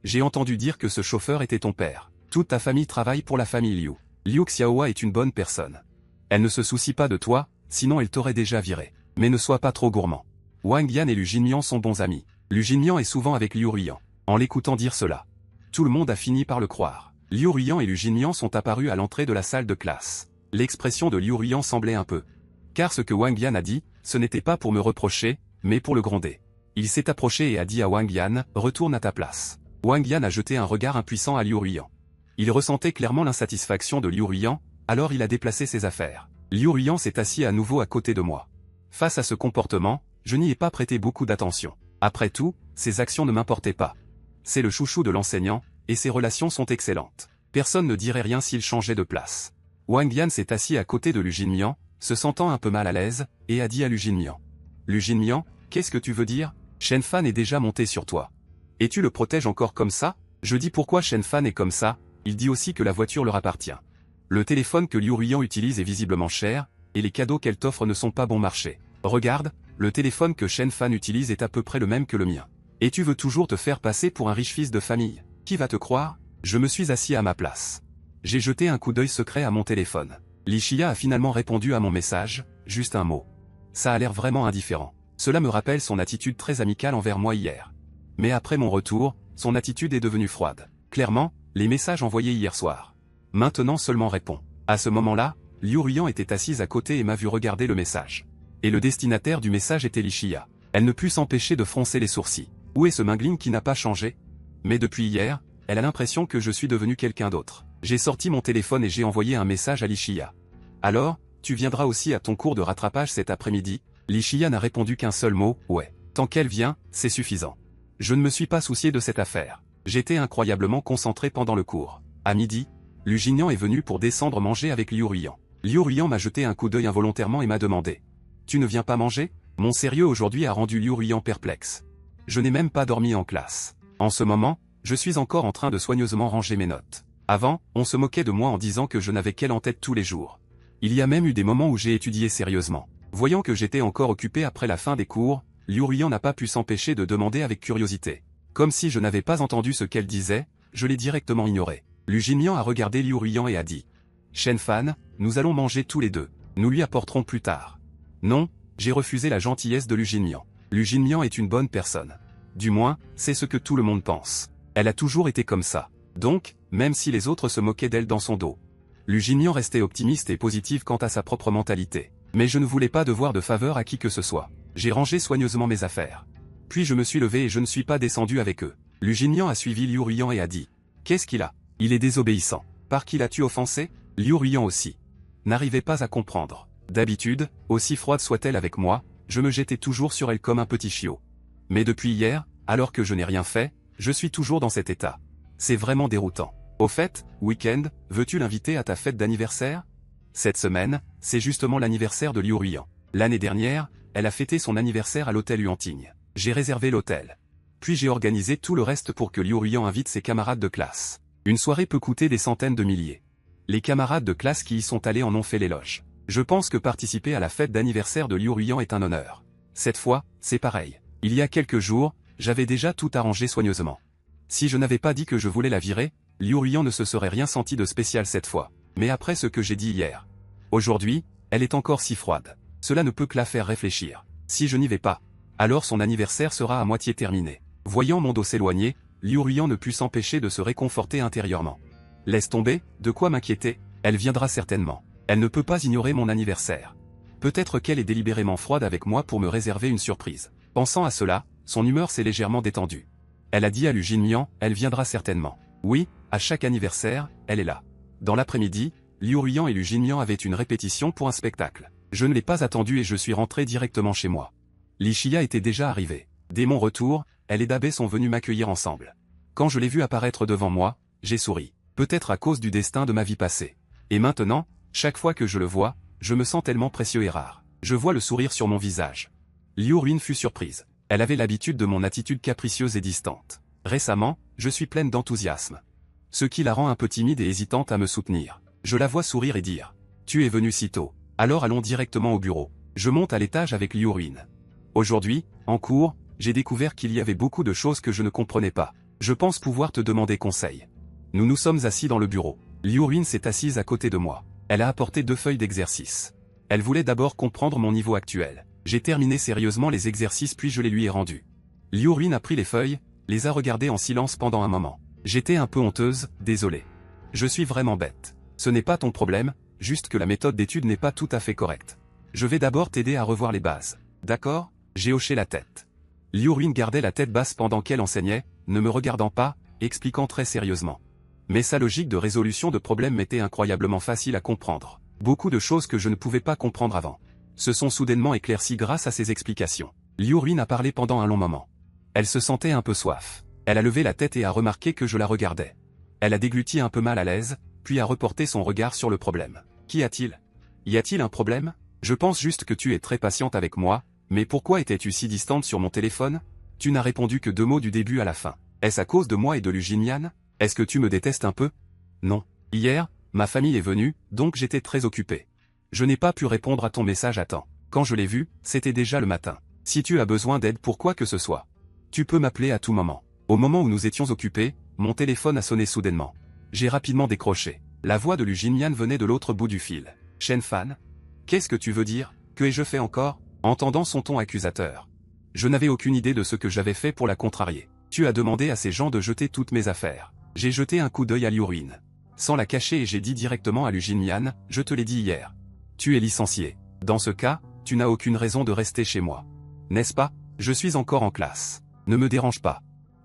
J'ai entendu dire que ce chauffeur était ton père. Toute ta famille travaille pour la famille Liu. Liu Xiaohua est une bonne personne. Elle ne se soucie pas de toi, sinon elle t'aurait déjà viré. Mais ne sois pas trop gourmand. Wang Yan et Lu Jinian sont bons amis. Lu Jinian est souvent avec Liu Ruiyan. En l'écoutant dire cela, tout le monde a fini par le croire. Liu Ruiyan et Lu Jinian sont apparus à l'entrée de la salle de classe. L'expression de Liu Ruiyan semblait un peu. Car ce que Wang Yan a dit, ce n'était pas pour me reprocher, mais pour le gronder. Il s'est approché et a dit à Wang Yan, retourne à ta place. Wang Yan a jeté un regard impuissant à Liu Ruiyan. Il ressentait clairement l'insatisfaction de Liu Ruiyan, alors il a déplacé ses affaires. Liu Ruiyan s'est assis à nouveau à côté de moi. Face à ce comportement, je n'y ai pas prêté beaucoup d'attention. Après tout, ses actions ne m'importaient pas. C'est le chouchou de l'enseignant, et ses relations sont excellentes. Personne ne dirait rien s'il changeait de place. Wang Yan s'est assis à côté de Lu Jinian, se sentant un peu mal à l'aise, et a dit à Lu Jinian. Lu Jinian, qu'est-ce que tu veux dire? Shen Fan est déjà monté sur toi. Et tu le protèges encore comme ça? Je dis pourquoi Shen Fan est comme ça, il dit aussi que la voiture leur appartient. Le téléphone que Liu Ruiyan utilise est visiblement cher, et les cadeaux qu'elle t'offre ne sont pas bon marché. Regarde, le téléphone que Shen Fan utilise est à peu près le même que le mien. Et tu veux toujours te faire passer pour un riche fils de famille. Qui va te croire? Je me suis assis à ma place. J'ai jeté un coup d'œil secret à mon téléphone. Li Xia a finalement répondu à mon message, juste un mot. Ça a l'air vraiment indifférent. Cela me rappelle son attitude très amicale envers moi hier. Mais après mon retour, son attitude est devenue froide. Clairement, les messages envoyés hier soir. Maintenant seulement répond. À ce moment-là, Liu Ruiyan était assise à côté et m'a vu regarder le message. Et le destinataire du message était Li Xia. Elle ne put s'empêcher de froncer les sourcils. Où est ce Mingling qui n'a pas changé? Mais depuis hier, elle a l'impression que je suis devenu quelqu'un d'autre. J'ai sorti mon téléphone et j'ai envoyé un message à Li Xia. Alors, tu viendras aussi à ton cours de rattrapage cet après-midi? Li Xia n'a répondu qu'un seul mot, ouais. Tant qu'elle vient, c'est suffisant. Je ne me suis pas soucié de cette affaire. J'étais incroyablement concentré pendant le cours. À midi, Lu Jinian est venu pour descendre manger avec Liu Ruiyan. Liu Ruiyan m'a jeté un coup d'œil involontairement et m'a demandé. Tu ne viens pas manger? Mon sérieux aujourd'hui a rendu Liu Ruiyan perplexe. Je n'ai même pas dormi en classe. En ce moment, je suis encore en train de soigneusement ranger mes notes. Avant, on se moquait de moi en disant que je n'avais qu'elle en tête tous les jours. Il y a même eu des moments où j'ai étudié sérieusement. Voyant que j'étais encore occupé après la fin des cours, Liu Ruiyan n'a pas pu s'empêcher de demander avec curiosité. Comme si je n'avais pas entendu ce qu'elle disait, je l'ai directement ignoré. Lu Jinian a regardé Liu Ruiyan et a dit. Shen Fan, nous allons manger tous les deux. Nous lui apporterons plus tard. Non, j'ai refusé la gentillesse de Lu Jinian. Lu Jinian est une bonne personne. Du moins, c'est ce que tout le monde pense. Elle a toujours été comme ça. Donc, même si les autres se moquaient d'elle dans son dos. Lu Jinian restait optimiste et positive quant à sa propre mentalité. Mais je ne voulais pas devoir de faveur à qui que ce soit. J'ai rangé soigneusement mes affaires. Puis je me suis levé et je ne suis pas descendu avec eux. Lu Jinian a suivi Liu Ruiyan et a dit. Qu'est-ce qu'il a? Il est désobéissant. Par qui l'as-tu offensé? Liu Ruiyan aussi. N'arrivait pas à comprendre. D'habitude, aussi froide soit-elle avec moi, je me jetais toujours sur elle comme un petit chiot. Mais depuis hier, alors que je n'ai rien fait, je suis toujours dans cet état. C'est vraiment déroutant. Au fait, week-end, veux-tu l'inviter à ta fête d'anniversaire? Cette semaine, c'est justement l'anniversaire de Liu Ruiyan. L'année dernière, elle a fêté son anniversaire à l'hôtel Yuanting. J'ai réservé l'hôtel. Puis j'ai organisé tout le reste pour que Liu Ruiyan invite ses camarades de classe. Une soirée peut coûter des centaines de milliers. Les camarades de classe qui y sont allés en ont fait l'éloge. Je pense que participer à la fête d'anniversaire de Liu Ruiyan est un honneur. Cette fois, c'est pareil. Il y a quelques jours, j'avais déjà tout arrangé soigneusement. Si je n'avais pas dit que je voulais la virer, Liu Ruiyan ne se serait rien senti de spécial cette fois. Mais après ce que j'ai dit hier. Aujourd'hui, elle est encore si froide. Cela ne peut que la faire réfléchir. Si je n'y vais pas, alors son anniversaire sera à moitié terminé. Voyant mon dos s'éloigner, Liu Ruiyan ne put s'empêcher de se réconforter intérieurement. Laisse tomber, de quoi m'inquiéter, elle viendra certainement. Elle ne peut pas ignorer mon anniversaire. Peut-être qu'elle est délibérément froide avec moi pour me réserver une surprise. Pensant à cela, son humeur s'est légèrement détendue. Elle a dit à Liu Jinmian, elle viendra certainement. Oui, à chaque anniversaire, elle est là. Dans l'après-midi, Liu Ruiyan et Liu Jinmian avaient une répétition pour un spectacle. Je ne l'ai pas attendu et je suis rentré directement chez moi. Li Xia était déjà arrivée. Dès mon retour, elle et Dabei sont venus m'accueillir ensemble. Quand je l'ai vu apparaître devant moi, j'ai souri. Peut-être à cause du destin de ma vie passée. Et maintenant, chaque fois que je le vois, je me sens tellement précieux et rare. Je vois le sourire sur mon visage. Liu Ruiyan fut surprise. Elle avait l'habitude de mon attitude capricieuse et distante. Récemment, je suis pleine d'enthousiasme. Ce qui la rend un peu timide et hésitante à me soutenir. Je la vois sourire et dire « Tu es venu si tôt. Alors allons directement au bureau. » Je monte à l'étage avec Liu Ruiyan. Aujourd'hui, en cours, j'ai découvert qu'il y avait beaucoup de choses que je ne comprenais pas. Je pense pouvoir te demander conseil. Nous nous sommes assis dans le bureau. Liu Ruiyan s'est assise à côté de moi. Elle a apporté 2 feuilles d'exercice. Elle voulait d'abord comprendre mon niveau actuel. J'ai terminé sérieusement les exercices puis je les lui ai rendus. Liu Ruiyan a pris les feuilles, les a regardées en silence pendant un moment. J'étais un peu honteuse, désolé. Je suis vraiment bête. Ce n'est pas ton problème, juste que la méthode d'étude n'est pas tout à fait correcte. Je vais d'abord t'aider à revoir les bases. D'accord? J'ai hoché la tête. Liu Ruiyan gardait la tête basse pendant qu'elle enseignait, ne me regardant pas, expliquant très sérieusement. Mais sa logique de résolution de problèmes m'était incroyablement facile à comprendre. Beaucoup de choses que je ne pouvais pas comprendre avant se sont soudainement éclaircies grâce à ses explications. Liu Ruiyan a parlé pendant un long moment. Elle se sentait un peu soif. Elle a levé la tête et a remarqué que je la regardais. Elle a dégluti un peu mal à l'aise, puis a reporté son regard sur le problème. Qu'y a-t-il? Y a-t-il un problème? Je pense juste que tu es très patiente avec moi, mais pourquoi étais-tu si distante sur mon téléphone? Tu n'as répondu que 2 mots du début à la fin. Est-ce à cause de moi et de Liu Jinmian? Est-ce que tu me détestes un peu? Non. Hier, ma famille est venue, donc j'étais très occupé. Je n'ai pas pu répondre à ton message à temps. Quand je l'ai vu, c'était déjà le matin. Si tu as besoin d'aide pour quoi que ce soit, tu peux m'appeler à tout moment. Au moment où nous étions occupés, mon téléphone a sonné soudainement. J'ai rapidement décroché. La voix de Liu Jinmian venait de l'autre bout du fil. Shen Fan? Qu'est-ce que tu veux dire? Que ai-je fait encore? Entendant son ton accusateur. Je n'avais aucune idée de ce que j'avais fait pour la contrarier. Tu as demandé à ces gens de jeter toutes mes affaires. J'ai jeté un coup d'œil à Liu Ruiyan. Sans la cacher et j'ai dit directement à Liu Jinmian, je te l'ai dit hier. Tu es licencié. Dans ce cas, tu n'as aucune raison de rester chez moi. N'est-ce pas? Je suis encore en classe. Ne me dérange pas.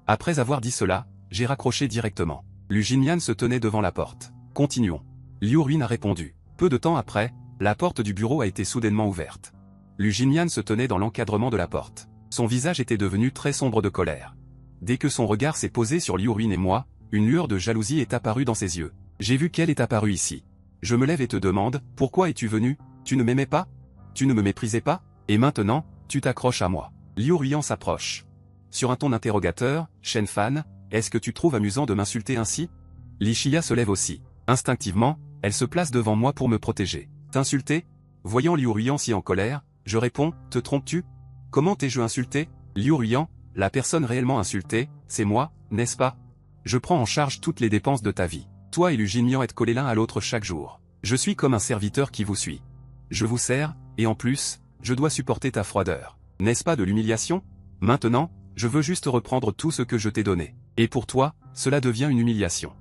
Après avoir dit cela, j'ai raccroché directement. Liu Jinmian se tenait devant la porte. Continuons. Liu Ruiyan a répondu. Peu de temps après, la porte du bureau a été soudainement ouverte. Liu Jinmian se tenait dans l'encadrement de la porte. Son visage était devenu très sombre de colère. Dès que son regard s'est posé sur Liu Ruiyan et moi, une lueur de jalousie est apparue dans ses yeux. J'ai vu qu'elle est apparue ici. Je me lève et te demande, pourquoi es-tu venu? Tu ne m'aimais pas? Tu ne me méprisais pas? Et maintenant, tu t'accroches à moi. Liu Ruiyan s'approche. Sur un ton interrogateur, Shen Fan, est-ce que tu trouves amusant de m'insulter ainsi? Li Xia se lève aussi. Instinctivement, elle se place devant moi pour me protéger. T'insulter? Voyant Liu Ruiyan si en colère, je réponds, te trompes-tu? Comment t'ai-je insulté? Liu Ruiyan, la personne réellement insultée, c'est moi, n'est-ce pas? Je prends en charge toutes les dépenses de ta vie. Toi et Liu Jinmian êtes collés l'un à l'autre chaque jour. Je suis comme un serviteur qui vous suit. Je vous sers, et en plus, je dois supporter ta froideur. N'est-ce pas de l'humiliation? Maintenant, je veux juste reprendre tout ce que je t'ai donné. Et pour toi, cela devient une humiliation.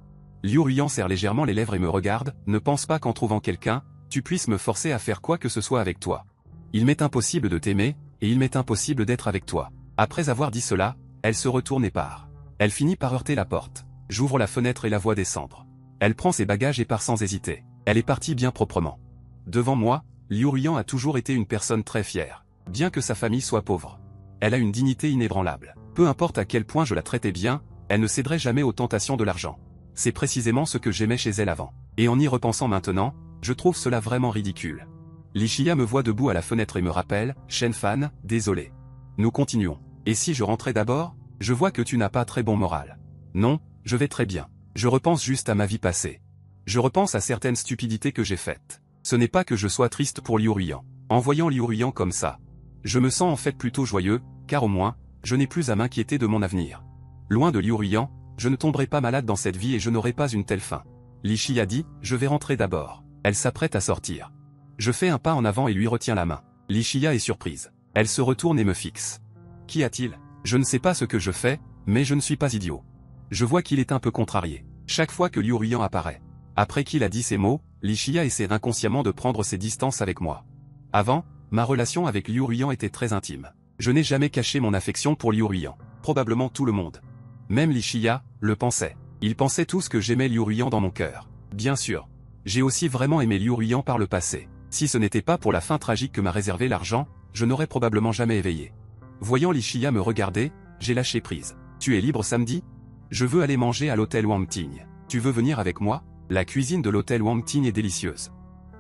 Liu Ruiyan serre légèrement les lèvres et me regarde, ne pense pas qu'en trouvant quelqu'un, tu puisses me forcer à faire quoi que ce soit avec toi. Il m'est impossible de t'aimer, et il m'est impossible d'être avec toi. Après avoir dit cela, elle se retourne et part. Elle finit par heurter la porte. J'ouvre la fenêtre et la vois descendre. Elle prend ses bagages et part sans hésiter. Elle est partie bien proprement. Devant moi, Liu Ruiyan a toujours été une personne très fière. Bien que sa famille soit pauvre. Elle a une dignité inébranlable. Peu importe à quel point je la traitais bien, elle ne céderait jamais aux tentations de l'argent. c'est précisément ce que j'aimais chez elle avant. Et en y repensant maintenant, je trouve cela vraiment ridicule. Li Shia me voit debout à la fenêtre et me rappelle, Shen Fan, désolé. Nous continuons. Et si je rentrais d'abord? Je vois que tu n'as pas très bon moral. Non, je vais très bien. Je repense juste à ma vie passée. Je repense à certaines stupidités que j'ai faites. Ce n'est pas que je sois triste pour Liu Ruiyan. En voyant Liu Ruiyan comme ça, je me sens en fait plutôt joyeux, car au moins, je n'ai plus à m'inquiéter de mon avenir. Loin de Liu Ruiyan, je ne tomberai pas malade dans cette vie et je n'aurai pas une telle fin. Li Shia dit, je vais rentrer d'abord. Elle s'apprête à sortir. Je fais un pas en avant et lui retiens la main. Li Shia est surprise. Elle se retourne et me fixe. Qu'y a-t-il? Je ne sais pas ce que je fais, mais je ne suis pas idiot. Je vois qu'il est un peu contrarié. Chaque fois que Liu Ruiyan apparaît. Après qu'il a dit ces mots, Li Shia essaie inconsciemment de prendre ses distances avec moi. Avant, ma relation avec Liu Ruiyan était très intime. Je n'ai jamais caché mon affection pour Liu Ruiyan. Probablement tout le monde. Même Li Shia le pensait. Ils pensaient tous que j'aimais Liu Ruiyan dans mon cœur. Bien sûr. J'ai aussi vraiment aimé Liu Ruiyan par le passé. Si ce n'était pas pour la fin tragique que m'a réservé l'argent, je n'aurais probablement jamais éveillé. Voyant Li Shia me regarder, j'ai lâché prise. Tu es libre samedi? Je veux aller manger à l'hôtel Wang Ting. Tu veux venir avec moi? La cuisine de l'hôtel Wang Ting est délicieuse.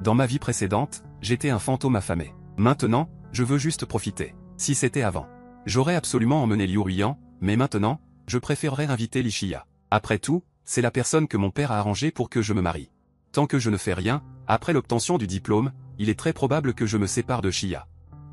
Dans ma vie précédente, j'étais un fantôme affamé. Maintenant, je veux juste profiter. Si c'était avant, j'aurais absolument emmené Liu Ruiyan, mais maintenant, je préférerais inviter Li Shia. Après tout, c'est la personne que mon père a arrangée pour que je me marie. Tant que je ne fais rien, après l'obtention du diplôme, il est très probable que je me sépare de Shia.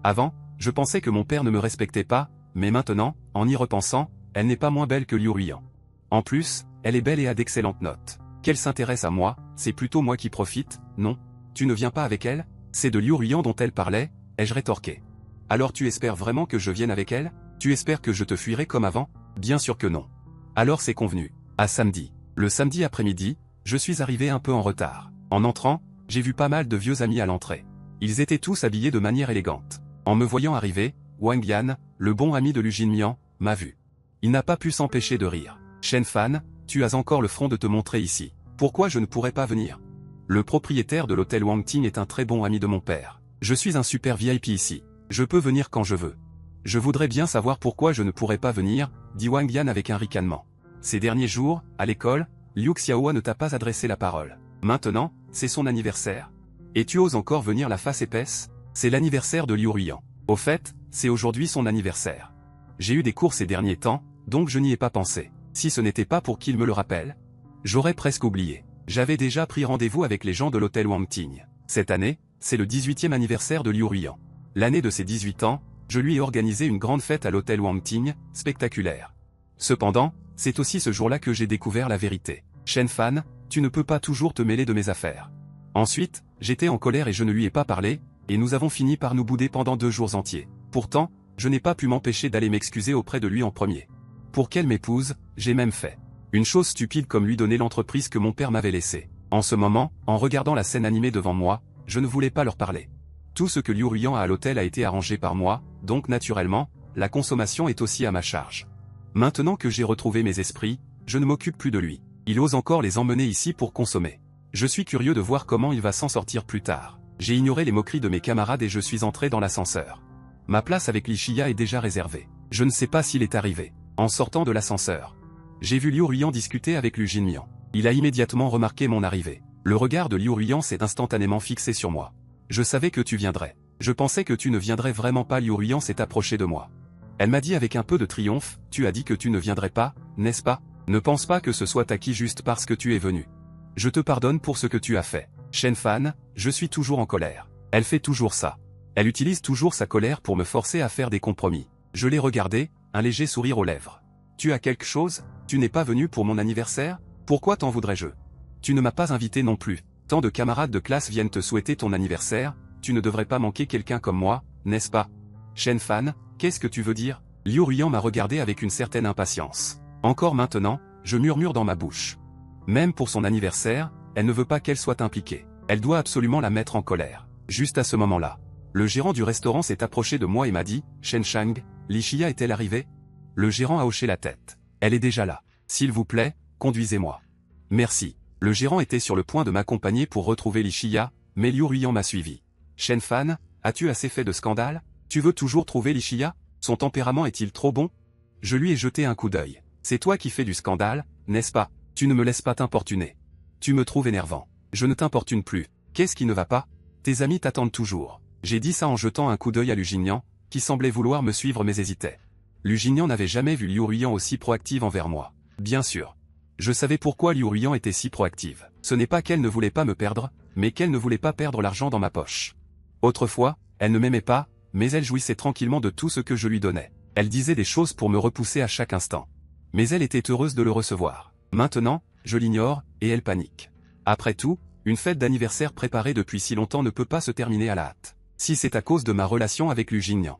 Avant, je pensais que mon père ne me respectait pas, mais maintenant, en y repensant, elle n'est pas moins belle que Liu Ruiyan. En plus, elle est belle et a d'excellentes notes. Qu'elle s'intéresse à moi, c'est plutôt moi qui profite, non? Tu ne viens pas avec elle? C'est de Liu Ruiyan dont elle parlait, ai-je rétorqué. Alors tu espères vraiment que je vienne avec elle? Tu espères que je te fuirai comme avant? Bien sûr que non. Alors c'est convenu. À samedi. Le samedi après-midi, je suis arrivé un peu en retard. En entrant, j'ai vu pas mal de vieux amis à l'entrée. Ils étaient tous habillés de manière élégante. En me voyant arriver, Wang Yan, le bon ami de Lu Jinmian, m'a vu. Il n'a pas pu s'empêcher de rire. Shen Fan, tu as encore le front de te montrer ici. Pourquoi je ne pourrais pas venir? Le propriétaire de l'hôtel Wang Ting est un très bon ami de mon père. Je suis un super VIP ici. Je peux venir quand je veux. Je voudrais bien savoir pourquoi je ne pourrais pas venir, dit Wang Yan avec un ricanement. Ces derniers jours, à l'école, Liu Xiaohua ne t'a pas adressé la parole. Maintenant, c'est son anniversaire. Et tu oses encore venir la face épaisse? C'est l'anniversaire de Liu Ruiyan. Au fait, c'est aujourd'hui son anniversaire. J'ai eu des cours ces derniers temps, donc je n'y ai pas pensé. Si ce n'était pas pour qu'il me le rappelle, j'aurais presque oublié. J'avais déjà pris rendez-vous avec les gens de l'hôtel Wang Ting. Cette année, c'est le 18e anniversaire de Liu Ruiyan. L'année de ses 18 ans, je lui ai organisé une grande fête à l'hôtel Wang Ting, spectaculaire. Cependant, c'est aussi ce jour-là que j'ai découvert la vérité. Shen Fan, tu ne peux pas toujours te mêler de mes affaires. Ensuite, j'étais en colère et je ne lui ai pas parlé, et nous avons fini par nous bouder pendant 2 jours entiers. Pourtant, je n'ai pas pu m'empêcher d'aller m'excuser auprès de lui en premier. Pour qu'elle m'épouse, j'ai même fait une chose stupide comme lui donner l'entreprise que mon père m'avait laissée. En ce moment, en regardant la scène animée devant moi, je ne voulais pas leur parler. Tout ce que Liu Ruiyan a à l'hôtel a été arrangé par moi, donc naturellement, la consommation est aussi à ma charge. Maintenant que j'ai retrouvé mes esprits, je ne m'occupe plus de lui. Il ose encore les emmener ici pour consommer. Je suis curieux de voir comment il va s'en sortir plus tard. J'ai ignoré les moqueries de mes camarades et je suis entré dans l'ascenseur. Ma place avec Li Shia est déjà réservée. Je ne sais pas s'il est arrivé. En sortant de l'ascenseur, j'ai vu Liu Ruiyan discuter avec Lu Jinmian. Il a immédiatement remarqué mon arrivée. Le regard de Liu Ruiyan s'est instantanément fixé sur moi. Je savais que tu viendrais. Je pensais que tu ne viendrais vraiment pas. Liu Ruiyan s'est approché de moi. Elle m'a dit avec un peu de triomphe, tu as dit que tu ne viendrais pas, n'est-ce pas? Ne pense pas que ce soit acquis juste parce que tu es venu. Je te pardonne pour ce que tu as fait. Shen Fan, je suis toujours en colère. Elle fait toujours ça. Elle utilise toujours sa colère pour me forcer à faire des compromis. Je l'ai regardé, un léger sourire aux lèvres. Tu as quelque chose? Tu n'es pas venu pour mon anniversaire? Pourquoi t'en voudrais-je? Tu ne m'as pas invité non plus. Tant de camarades de classe viennent te souhaiter ton anniversaire, tu ne devrais pas manquer quelqu'un comme moi, n'est-ce pas? Shen Fan, qu'est-ce que tu veux dire? Liu Ruiyan m'a regardé avec une certaine impatience. Encore maintenant, je murmure dans ma bouche. Même pour son anniversaire, elle ne veut pas qu'elle soit impliquée. Elle doit absolument la mettre en colère. Juste à ce moment-là, le gérant du restaurant s'est approché de moi et m'a dit, Shen Shang, Li Shia est-elle arrivée? Le gérant a hoché la tête. Elle est déjà là. S'il vous plaît, conduisez-moi. Merci. Le gérant était sur le point de m'accompagner pour retrouver Li Shia, mais Liu Ruiyan m'a suivi. Shen Fan, as-tu assez fait de scandale? Tu veux toujours trouver Li Shia? Son tempérament est-il trop bon? Je lui ai jeté un coup d'œil. C'est toi qui fais du scandale, n'est-ce pas? Tu ne me laisses pas t'importuner. Tu me trouves énervant. Je ne t'importune plus. Qu'est-ce qui ne va pas? Tes amis t'attendent toujours. J'ai dit ça en jetant un coup d'œil à Lusignan, qui semblait vouloir me suivre mais hésitait. Lusignan n'avait jamais vu Liu Ruiyan aussi proactive envers moi. Bien sûr. Je savais pourquoi Liu Ruiyan était si proactive. Ce n'est pas qu'elle ne voulait pas me perdre, mais qu'elle ne voulait pas perdre l'argent dans ma poche. Autrefois, elle ne m'aimait pas, mais elle jouissait tranquillement de tout ce que je lui donnais. Elle disait des choses pour me repousser à chaque instant. Mais elle était heureuse de le recevoir. Maintenant, je l'ignore, et elle panique. Après tout, une fête d'anniversaire préparée depuis si longtemps ne peut pas se terminer à la hâte. Si c'est à cause de ma relation avec Lusignan,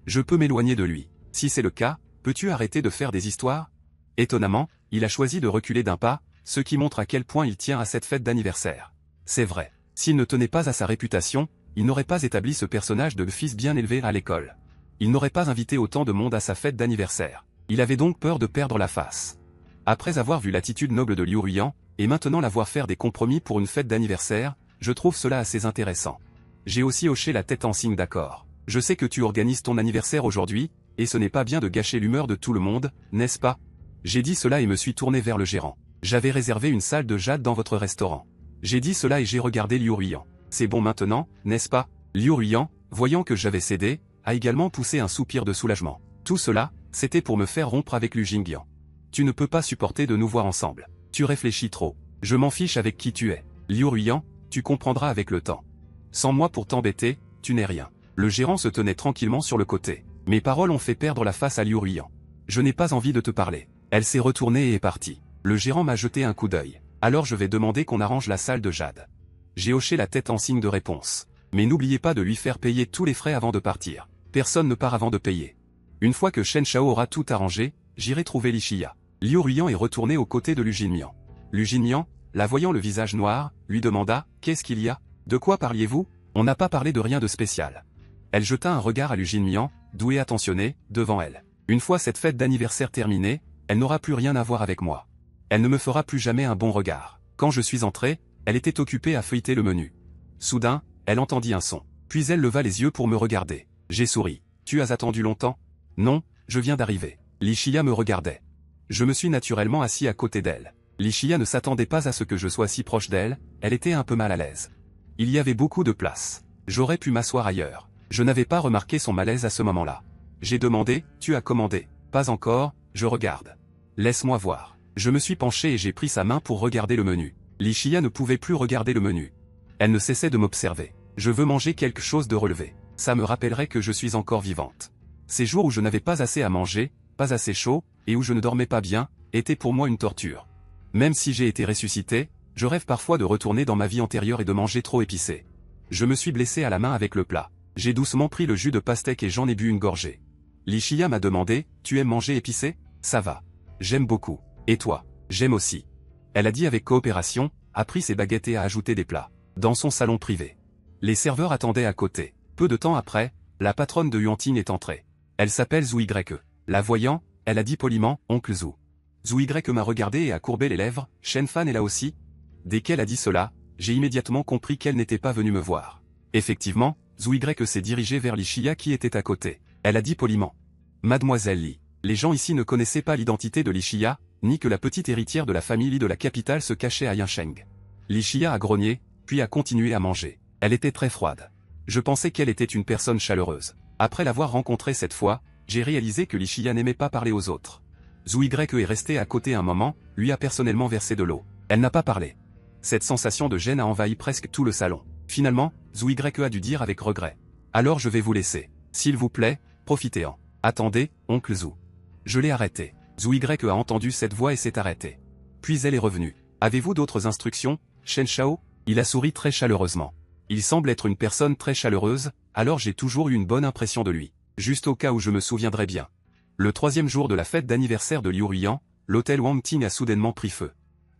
je peux m'éloigner de lui. Si c'est le cas, peux-tu arrêter de faire des histoires? Étonnamment, il a choisi de reculer d'un pas, ce qui montre à quel point il tient à cette fête d'anniversaire. C'est vrai. S'il ne tenait pas à sa réputation, il n'aurait pas établi ce personnage de fils bien élevé à l'école. Il n'aurait pas invité autant de monde à sa fête d'anniversaire. Il avait donc peur de perdre la face. Après avoir vu l'attitude noble de Liu Ruiyan, et maintenant la voir faire des compromis pour une fête d'anniversaire, je trouve cela assez intéressant. J'ai aussi hoché la tête en signe d'accord. Je sais que tu organises ton anniversaire aujourd'hui, et ce n'est pas bien de gâcher l'humeur de tout le monde, n'est-ce pas? J'ai dit cela et me suis tourné vers le gérant. J'avais réservé une salle de jade dans votre restaurant. J'ai dit cela et j'ai regardé Liu Ruiyan. C'est bon maintenant, n'est-ce pas? Liu Ruiyan, voyant que j'avais cédé, a également poussé un soupir de soulagement. Tout cela, c'était pour me faire rompre avec Lu Jingyan. Tu ne peux pas supporter de nous voir ensemble. Tu réfléchis trop. Je m'en fiche avec qui tu es. Liu Ruiyan, tu comprendras avec le temps. Sans moi pour t'embêter, tu n'es rien. Le gérant se tenait tranquillement sur le côté. Mes paroles ont fait perdre la face à Liu Ruiyan. Je n'ai pas envie de te parler. Elle s'est retournée et est partie. Le gérant m'a jeté un coup d'œil. Alors je vais demander qu'on arrange la salle de jade. J'ai hoché la tête en signe de réponse. Mais n'oubliez pas de lui faire payer tous les frais avant de partir. Personne ne part avant de payer. Une fois que Shen Shao aura tout arrangé, j'irai trouver Li Shia. Liu Ruiyan est retourné aux côtés de Lu Jinmian. Lu Jinmian, la voyant le visage noir, lui demanda « Qu'est-ce qu'il y a? De quoi parliez-vous » On n'a pas parlé de rien de spécial. Elle jeta un regard à Lu Jinmian, doux et attentionné, devant elle. Une fois cette fête d'anniversaire terminée, elle n'aura plus rien à voir avec moi. Elle ne me fera plus jamais un bon regard. Quand je suis entré, elle était occupée à feuilleter le menu. Soudain, elle entendit un son. Puis elle leva les yeux pour me regarder. J'ai souri. Tu as attendu longtemps? Non, je viens d'arriver. Li Shia me regardait. Je me suis naturellement assis à côté d'elle. Li Shia ne s'attendait pas à ce que je sois si proche d'elle, elle était un peu mal à l'aise. Il y avait beaucoup de place. J'aurais pu m'asseoir ailleurs. Je n'avais pas remarqué son malaise à ce moment-là. J'ai demandé, tu as commandé? Pas encore, je regarde. Laisse-moi voir. Je me suis penché et j'ai pris sa main pour regarder le menu. Li Shia ne pouvait plus regarder le menu. Elle ne cessait de m'observer. Je veux manger quelque chose de relevé. Ça me rappellerait que je suis encore vivante. Ces jours où je n'avais pas assez à manger, pas assez chaud, et où je ne dormais pas bien, étaient pour moi une torture. Même si j'ai été ressuscité, je rêve parfois de retourner dans ma vie antérieure et de manger trop épicé. Je me suis blessé à la main avec le plat. J'ai doucement pris le jus de pastèque et j'en ai bu une gorgée. Li Shia m'a demandé, tu aimes manger épicé? Ça va. J'aime beaucoup. Et toi? J'aime aussi. Elle a dit avec coopération, a pris ses baguettes et a ajouté des plats. Dans son salon privé. Les serveurs attendaient à côté. Peu de temps après, la patronne de Yuanting est entrée. Elle s'appelle Zhu Yue. La voyant, elle a dit poliment, oncle Zhu. Zhu Yue m'a regardé et a courbé les lèvres, Shen Fan est là aussi? Dès qu'elle a dit cela, j'ai immédiatement compris qu'elle n'était pas venue me voir. Effectivement, Zhu Yue s'est dirigée vers Li Shia qui était à côté. Elle a dit poliment. Mademoiselle Li. Les gens ici ne connaissaient pas l'identité de Li Shia, ni que la petite héritière de la famille Li de la capitale se cachait à Yansheng. Li Shia a grogné, puis a continué à manger. Elle était très froide. Je pensais qu'elle était une personne chaleureuse. Après l'avoir rencontrée cette fois, j'ai réalisé que Li Shia n'aimait pas parler aux autres. Zhu Yue est restée à côté un moment, lui a personnellement versé de l'eau. Elle n'a pas parlé. Cette sensation de gêne a envahi presque tout le salon. Finalement, Zhu Yue a dû dire avec regret. Alors je vais vous laisser. S'il vous plaît, profitez-en. Attendez, oncle Zhu. Je l'ai arrêté. Zhu Yue a entendu cette voix et s'est arrêtée. Puis elle est revenue. Avez-vous d'autres instructions, Shen Shao? Il a souri très chaleureusement. Il semble être une personne très chaleureuse, alors j'ai toujours eu une bonne impression de lui. Juste au cas où je me souviendrai bien. Le 3e jour de la fête d'anniversaire de Liu Ruiyan, l'hôtel Wang Ting a soudainement pris feu.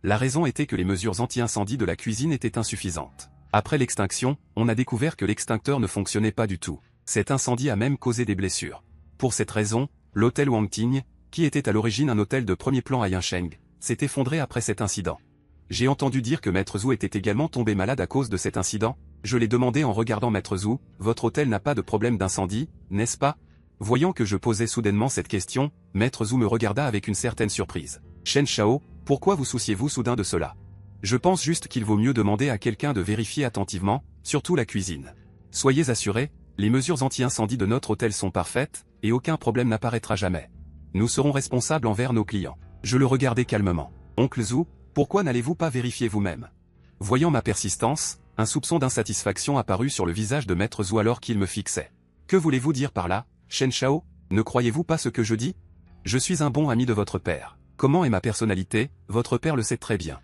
La raison était que les mesures anti-incendie de la cuisine étaient insuffisantes. Après l'extinction, on a découvert que l'extincteur ne fonctionnait pas du tout. Cet incendie a même causé des blessures. Pour cette raison, l'hôtel Wang Ting, qui était à l'origine un hôtel de premier plan à Yansheng, s'est effondré après cet incident. J'ai entendu dire que Maître Zhu était également tombé malade à cause de cet incident. Je l'ai demandé en regardant Maître Zhu, votre hôtel n'a pas de problème d'incendie, n'est-ce pas? Voyant que je posais soudainement cette question, Maître Zhu me regarda avec une certaine surprise. Shen Shao, Pourquoi vous souciez-vous soudain de cela? Je pense juste qu'il vaut mieux demander à quelqu'un de vérifier attentivement, surtout la cuisine. Soyez assurés, les mesures anti-incendie de notre hôtel sont parfaites, et aucun problème n'apparaîtra jamais. Nous serons responsables envers nos clients. Je le regardais calmement. Oncle Zhou, pourquoi n'allez-vous pas vérifier vous-même? Voyant ma persistance, un soupçon d'insatisfaction apparut sur le visage de Maître Zhou alors qu'il me fixait. Que voulez-vous dire par là, Shen Shao? Ne croyez-vous pas ce que je dis? Je suis un bon ami de votre père. Comment est ma personnalité? Votre père le sait très bien.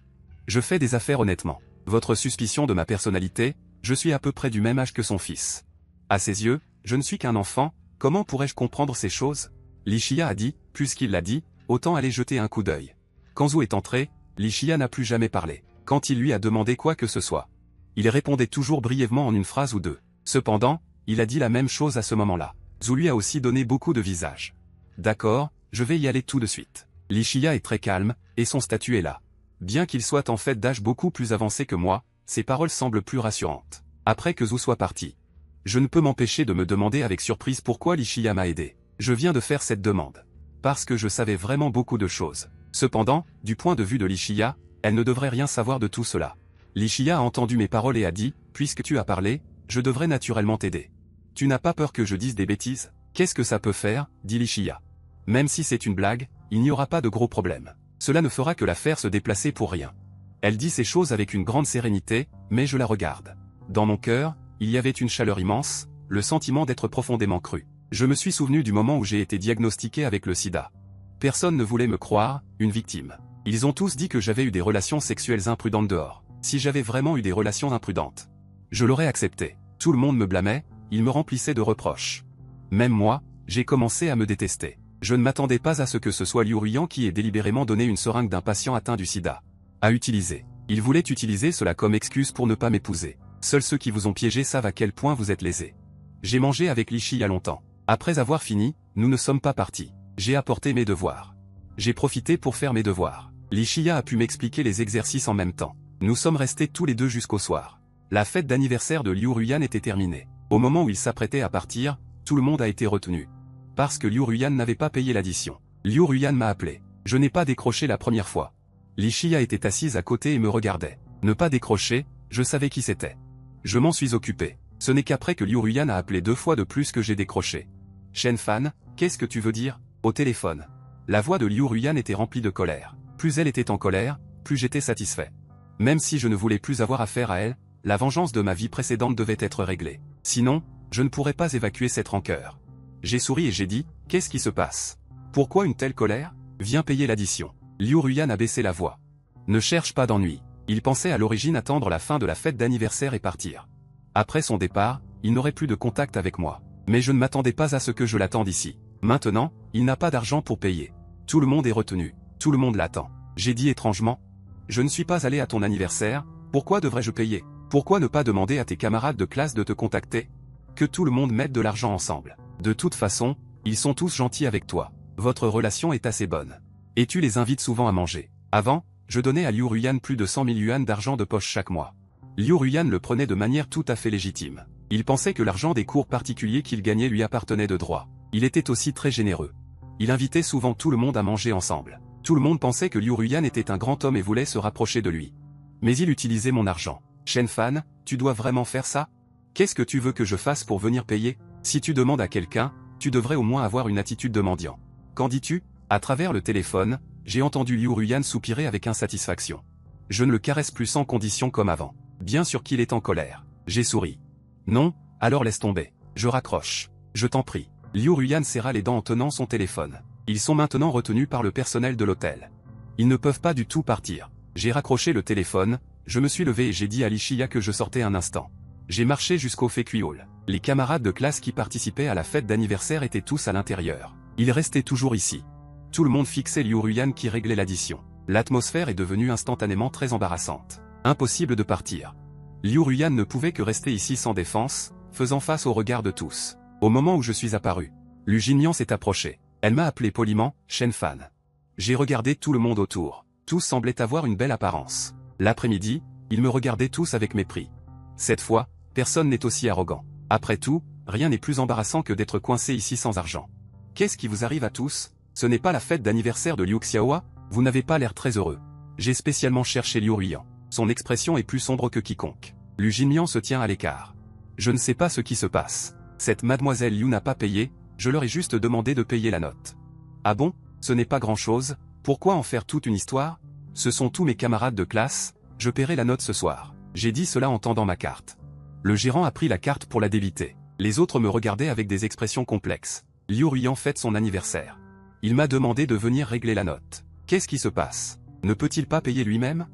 Je fais des affaires honnêtement. Votre suspicion de ma personnalité? Je suis à peu près du même âge que son fils. À ses yeux, je ne suis qu'un enfant, comment pourrais-je comprendre ces choses? Li Shia a dit, puisqu'il l'a dit, autant aller jeter un coup d'œil. Quand Zhou est entré, Li Shia n'a plus jamais parlé. Quand il lui a demandé quoi que ce soit, il répondait toujours brièvement en une phrase ou deux. Cependant, il a dit la même chose à ce moment-là. Zhou lui a aussi donné beaucoup de visage. D'accord, je vais y aller tout de suite. Li Shia est très calme, et son statut est là. Bien qu'il soit en fait d'âge beaucoup plus avancé que moi, ses paroles semblent plus rassurantes. Après que Zhou soit parti, je ne peux m'empêcher de me demander avec surprise pourquoi Li Shia m'a aidé. Je viens de faire cette demande. Parce que je savais vraiment beaucoup de choses. Cependant, du point de vue de Li Shia, elle ne devrait rien savoir de tout cela. Li Shia a entendu mes paroles et a dit, puisque tu as parlé, je devrais naturellement t'aider. Tu n'as pas peur que je dise des bêtises? Qu'est-ce que ça peut faire? Dit Li Shia. Même si c'est une blague, il n'y aura pas de gros problème. Cela ne fera que la faire se déplacer pour rien. Elle dit ces choses avec une grande sérénité, mais je la regarde. Dans mon cœur, il y avait une chaleur immense, le sentiment d'être profondément cru. Je me suis souvenu du moment où j'ai été diagnostiqué avec le sida. Personne ne voulait me croire, une victime. Ils ont tous dit que j'avais eu des relations sexuelles imprudentes dehors. Si j'avais vraiment eu des relations imprudentes, je l'aurais accepté. Tout le monde me blâmait, il me remplissait de reproches. Même moi, j'ai commencé à me détester. Je ne m'attendais pas à ce que ce soit Liu Ruiyan qui ait délibérément donné une seringue d'un patient atteint du sida. À utiliser. Il voulait utiliser cela comme excuse pour ne pas m'épouser. Seuls ceux qui vous ont piégé savent à quel point vous êtes lésé. J'ai mangé avec Li Shia il y a longtemps. Après avoir fini, nous ne sommes pas partis. J'ai apporté mes devoirs. J'ai profité pour faire mes devoirs. Li Shia a pu m'expliquer les exercices en même temps. Nous sommes restés tous les deux jusqu'au soir. La fête d'anniversaire de Liu Ruiyan était terminée. Au moment où il s'apprêtait à partir, tout le monde a été retenu. Parce que Liu Ruiyan n'avait pas payé l'addition. Liu Ruiyan m'a appelé. Je n'ai pas décroché la première fois. Li Shia était assise à côté et me regardait. Ne pas décrocher, je savais qui c'était. Je m'en suis occupé. Ce n'est qu'après que Liu Ruiyan a appelé 2 fois de plus que j'ai décroché. Shen Fan, qu'est-ce que tu veux dire? Au téléphone. La voix de Liu Ruiyan était remplie de colère. Plus elle était en colère, plus j'étais satisfait. Même si je ne voulais plus avoir affaire à elle, la vengeance de ma vie précédente devait être réglée. Sinon, je ne pourrais pas évacuer cette rancœur. J'ai souri et j'ai dit, qu'est-ce qui se passe? Pourquoi une telle colère? Viens payer l'addition. Liu Ruiyan a baissé la voix. Ne cherche pas d'ennui. Il pensait à l'origine attendre la fin de la fête d'anniversaire et partir. Après son départ, il n'aurait plus de contact avec moi. Mais je ne m'attendais pas à ce que je l'attende ici. Maintenant, il n'a pas d'argent pour payer. Tout le monde est retenu. Tout le monde l'attend. J'ai dit étrangement. Je ne suis pas allé à ton anniversaire, pourquoi devrais-je payer? Pourquoi ne pas demander à tes camarades de classe de te contacter? Que tout le monde mette de l'argent ensemble. De toute façon, ils sont tous gentils avec toi. Votre relation est assez bonne. Et tu les invites souvent à manger. Avant, je donnais à Liu Ruiyan plus de 100 000 yuan d'argent de poche chaque mois. Liu Ruiyan le prenait de manière tout à fait légitime. Il pensait que l'argent des cours particuliers qu'il gagnait lui appartenait de droit. Il était aussi très généreux. Il invitait souvent tout le monde à manger ensemble. Tout le monde pensait que Liu Ruiyan était un grand homme et voulait se rapprocher de lui. Mais il utilisait mon argent. Shen Fan, tu dois vraiment faire ça? Qu'est-ce que tu veux que je fasse pour venir payer? Si tu demandes à quelqu'un, tu devrais au moins avoir une attitude de mendiant. Qu'en dis-tu? À travers le téléphone, j'ai entendu Liu Ruiyan soupirer avec insatisfaction. Je ne le caresse plus sans condition comme avant. Bien sûr qu'il est en colère. J'ai souri. Non, alors laisse tomber. Je raccroche. Je t'en prie. Liu Ruiyan serra les dents en tenant son téléphone. Ils sont maintenant retenus par le personnel de l'hôtel. Ils ne peuvent pas du tout partir. J'ai raccroché le téléphone, je me suis levé et j'ai dit à Li Shia que je sortais un instant. J'ai marché jusqu'au Fekui Hall. Les camarades de classe qui participaient à la fête d'anniversaire étaient tous à l'intérieur. Ils restaient toujours ici. Tout le monde fixait Liu Ruiyan qui réglait l'addition. L'atmosphère est devenue instantanément très embarrassante. Impossible de partir. Liu Ruiyan ne pouvait que rester ici sans défense, faisant face au regard de tous. Au moment où je suis apparu, Lu Jinmian s'est approchée. Elle m'a appelé poliment, Shen Fan. J'ai regardé tout le monde autour. Tous semblaient avoir une belle apparence. L'après-midi, ils me regardaient tous avec mépris. Cette fois, personne n'est aussi arrogant. Après tout, rien n'est plus embarrassant que d'être coincé ici sans argent. Qu'est-ce qui vous arrive à tous? Ce n'est pas la fête d'anniversaire de Liu Xiaohua? Vous n'avez pas l'air très heureux. J'ai spécialement cherché Liu Ruiyan. Son expression est plus sombre que quiconque. Lu Jinmian se tient à l'écart. Je ne sais pas ce qui se passe. Cette mademoiselle Liu n'a pas payé, je leur ai juste demandé de payer la note. Ah bon, ce n'est pas grand-chose, pourquoi en faire toute une histoire? Ce sont tous mes camarades de classe, je paierai la note ce soir. J'ai dit cela en tendant ma carte. Le gérant a pris la carte pour la débiter. Les autres me regardaient avec des expressions complexes. Liu Ruiyan fête son anniversaire. Il m'a demandé de venir régler la note. Qu'est-ce qui se passe? Ne peut-il pas payer lui-même?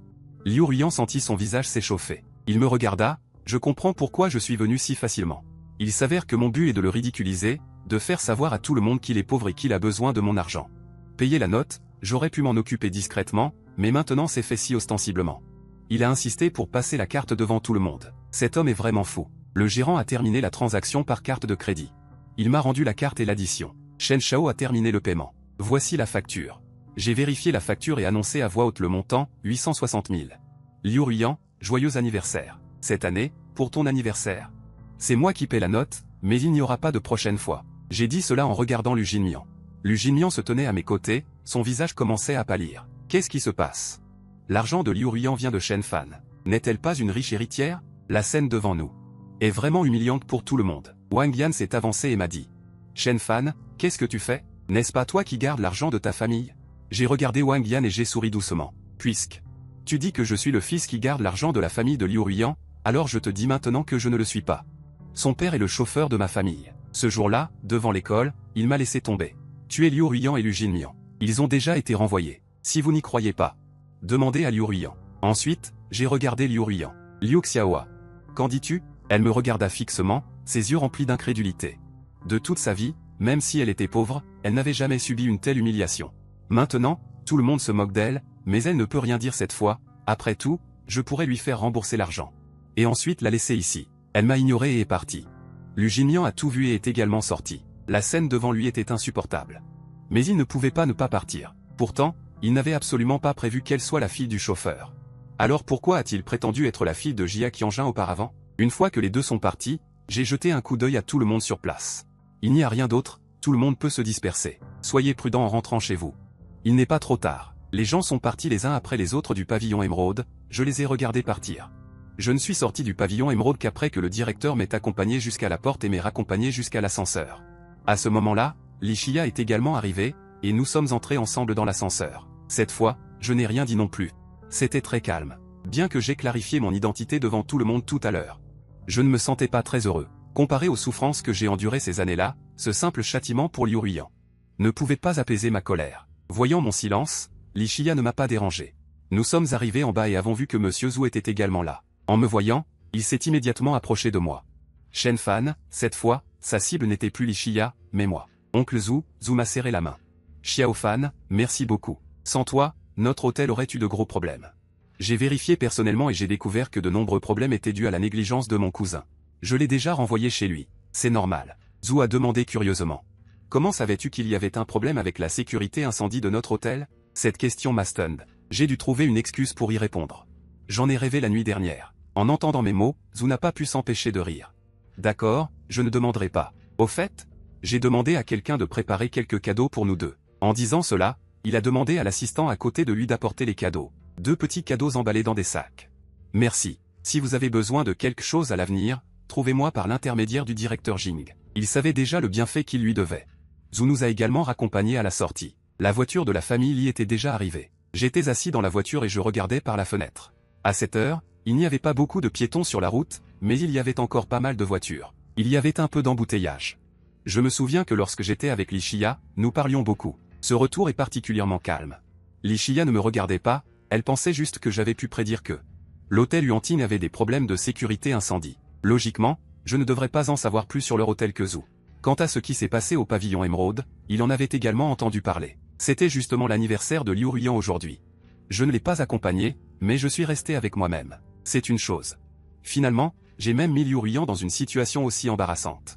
Liu Ruiyan sentit son visage s'échauffer. Il me regarda, je comprends pourquoi je suis venu si facilement. Il s'avère que mon but est de le ridiculiser, de faire savoir à tout le monde qu'il est pauvre et qu'il a besoin de mon argent. Payer la note, j'aurais pu m'en occuper discrètement, mais maintenant c'est fait si ostensiblement. Il a insisté pour passer la carte devant tout le monde. Cet homme est vraiment fou. Le gérant a terminé la transaction par carte de crédit. Il m'a rendu la carte et l'addition. Shen Shao a terminé le paiement. Voici la facture. J'ai vérifié la facture et annoncé à voix haute le montant, 860 000. Liu Ruiyan, joyeux anniversaire. Cette année, pour ton anniversaire. C'est moi qui paie la note, mais il n'y aura pas de prochaine fois. J'ai dit cela en regardant Lu Jinmian. Lu Jinmian se tenait à mes côtés, son visage commençait à pâlir. Qu'est-ce qui se passe? L'argent de Liu Ruiyan vient de Shen Fan. N'est-elle pas une riche héritière? La scène devant nous est vraiment humiliante pour tout le monde. Wang Yan s'est avancé et m'a dit. Shen Fan, qu'est-ce que tu fais? N'est-ce pas toi qui gardes l'argent de ta famille? J'ai regardé Wang Yan et j'ai souri doucement. Puisque tu dis que je suis le fils qui garde l'argent de la famille de Liu Ruiyan, alors je te dis maintenant que je ne le suis pas. Son père est le chauffeur de ma famille. Ce jour-là, devant l'école, il m'a laissé tomber. Tuer Liu Ruiyan et Lu Jinmian. Ils ont déjà été renvoyés. Si vous n'y croyez pas, demandez à Liu Ruiyan. Ensuite, j'ai regardé Liu Ruiyan. Liu Xiaohua. Qu'en dis-tu? Elle me regarda fixement, ses yeux remplis d'incrédulité. De toute sa vie, même si elle était pauvre, elle n'avait jamais subi une telle humiliation. Maintenant, tout le monde se moque d'elle, mais elle ne peut rien dire cette fois. Après tout, je pourrais lui faire rembourser l'argent. Et ensuite la laisser ici. Elle m'a ignoré et est partie. Lu Jinmian a tout vu et est également sorti. La scène devant lui était insupportable. Mais il ne pouvait pas ne pas partir. Pourtant, il n'avait absolument pas prévu qu'elle soit la fille du chauffeur. Alors pourquoi a-t-il prétendu être la fille de Jia Qianjun auparavant? Une fois que les deux sont partis, j'ai jeté un coup d'œil à tout le monde sur place. Il n'y a rien d'autre, tout le monde peut se disperser. Soyez prudents en rentrant chez vous. Il n'est pas trop tard. Les gens sont partis les uns après les autres du pavillon Émeraude, je les ai regardés partir. Je ne suis sorti du pavillon Émeraude qu'après que le directeur m'ait accompagné jusqu'à la porte et m'ait raccompagné jusqu'à l'ascenseur. À ce moment-là, Li Xia est également arrivé, et nous sommes entrés ensemble dans l'ascenseur. Cette fois, je n'ai rien dit non plus. C'était très calme. Bien que j'ai clarifié mon identité devant tout le monde tout à l'heure. Je ne me sentais pas très heureux. Comparé aux souffrances que j'ai endurées ces années-là, ce simple châtiment pour Liu Ruiyan ne pouvait pas apaiser ma colère. Voyant mon silence, Li Xia ne m'a pas dérangé. Nous sommes arrivés en bas et avons vu que Monsieur Zhu était également là. En me voyant, il s'est immédiatement approché de moi. Shen Fan, cette fois, sa cible n'était plus Li Xia, mais moi. Oncle Zhu m'a serré la main. Xiao Fan, merci beaucoup. Sans toi, notre hôtel aurait eu de gros problèmes. J'ai vérifié personnellement et j'ai découvert que de nombreux problèmes étaient dus à la négligence de mon cousin. Je l'ai déjà renvoyé chez lui. C'est normal. Zhu a demandé curieusement. Comment savais-tu qu'il y avait un problème avec la sécurité incendie de notre hôtel? Cette question m'a stun. J'ai dû trouver une excuse pour y répondre. J'en ai rêvé la nuit dernière. En entendant mes mots, Zhu n'a pas pu s'empêcher de rire. D'accord, je ne demanderai pas. Au fait, j'ai demandé à quelqu'un de préparer quelques cadeaux pour nous deux. En disant cela, il a demandé à l'assistant à côté de lui d'apporter les cadeaux. 2 petits cadeaux emballés dans des sacs. Merci. Si vous avez besoin de quelque chose à l'avenir, trouvez-moi par l'intermédiaire du directeur Jing. Il savait déjà le bienfait qu'il lui devait. Zhu nous a également raccompagnés à la sortie. La voiture de la famille y était déjà arrivée. J'étais assis dans la voiture et je regardais par la fenêtre. À cette heure, il n'y avait pas beaucoup de piétons sur la route, mais il y avait encore pas mal de voitures. Il y avait un peu d'embouteillage. Je me souviens que lorsque j'étais avec Li Xia, nous parlions beaucoup. Ce retour est particulièrement calme. Li Xia ne me regardait pas, elle pensait juste que j'avais pu prédire que l'hôtel Yuantine avait des problèmes de sécurité incendie. Logiquement, je ne devrais pas en savoir plus sur leur hôtel que Zhu. Quant à ce qui s'est passé au pavillon Émeraude, il en avait également entendu parler. C'était justement l'anniversaire de Liu Ruiyan aujourd'hui. Je ne l'ai pas accompagné, mais je suis resté avec moi-même. C'est une chose. Finalement, j'ai même mis Liu Ruiyan dans une situation aussi embarrassante.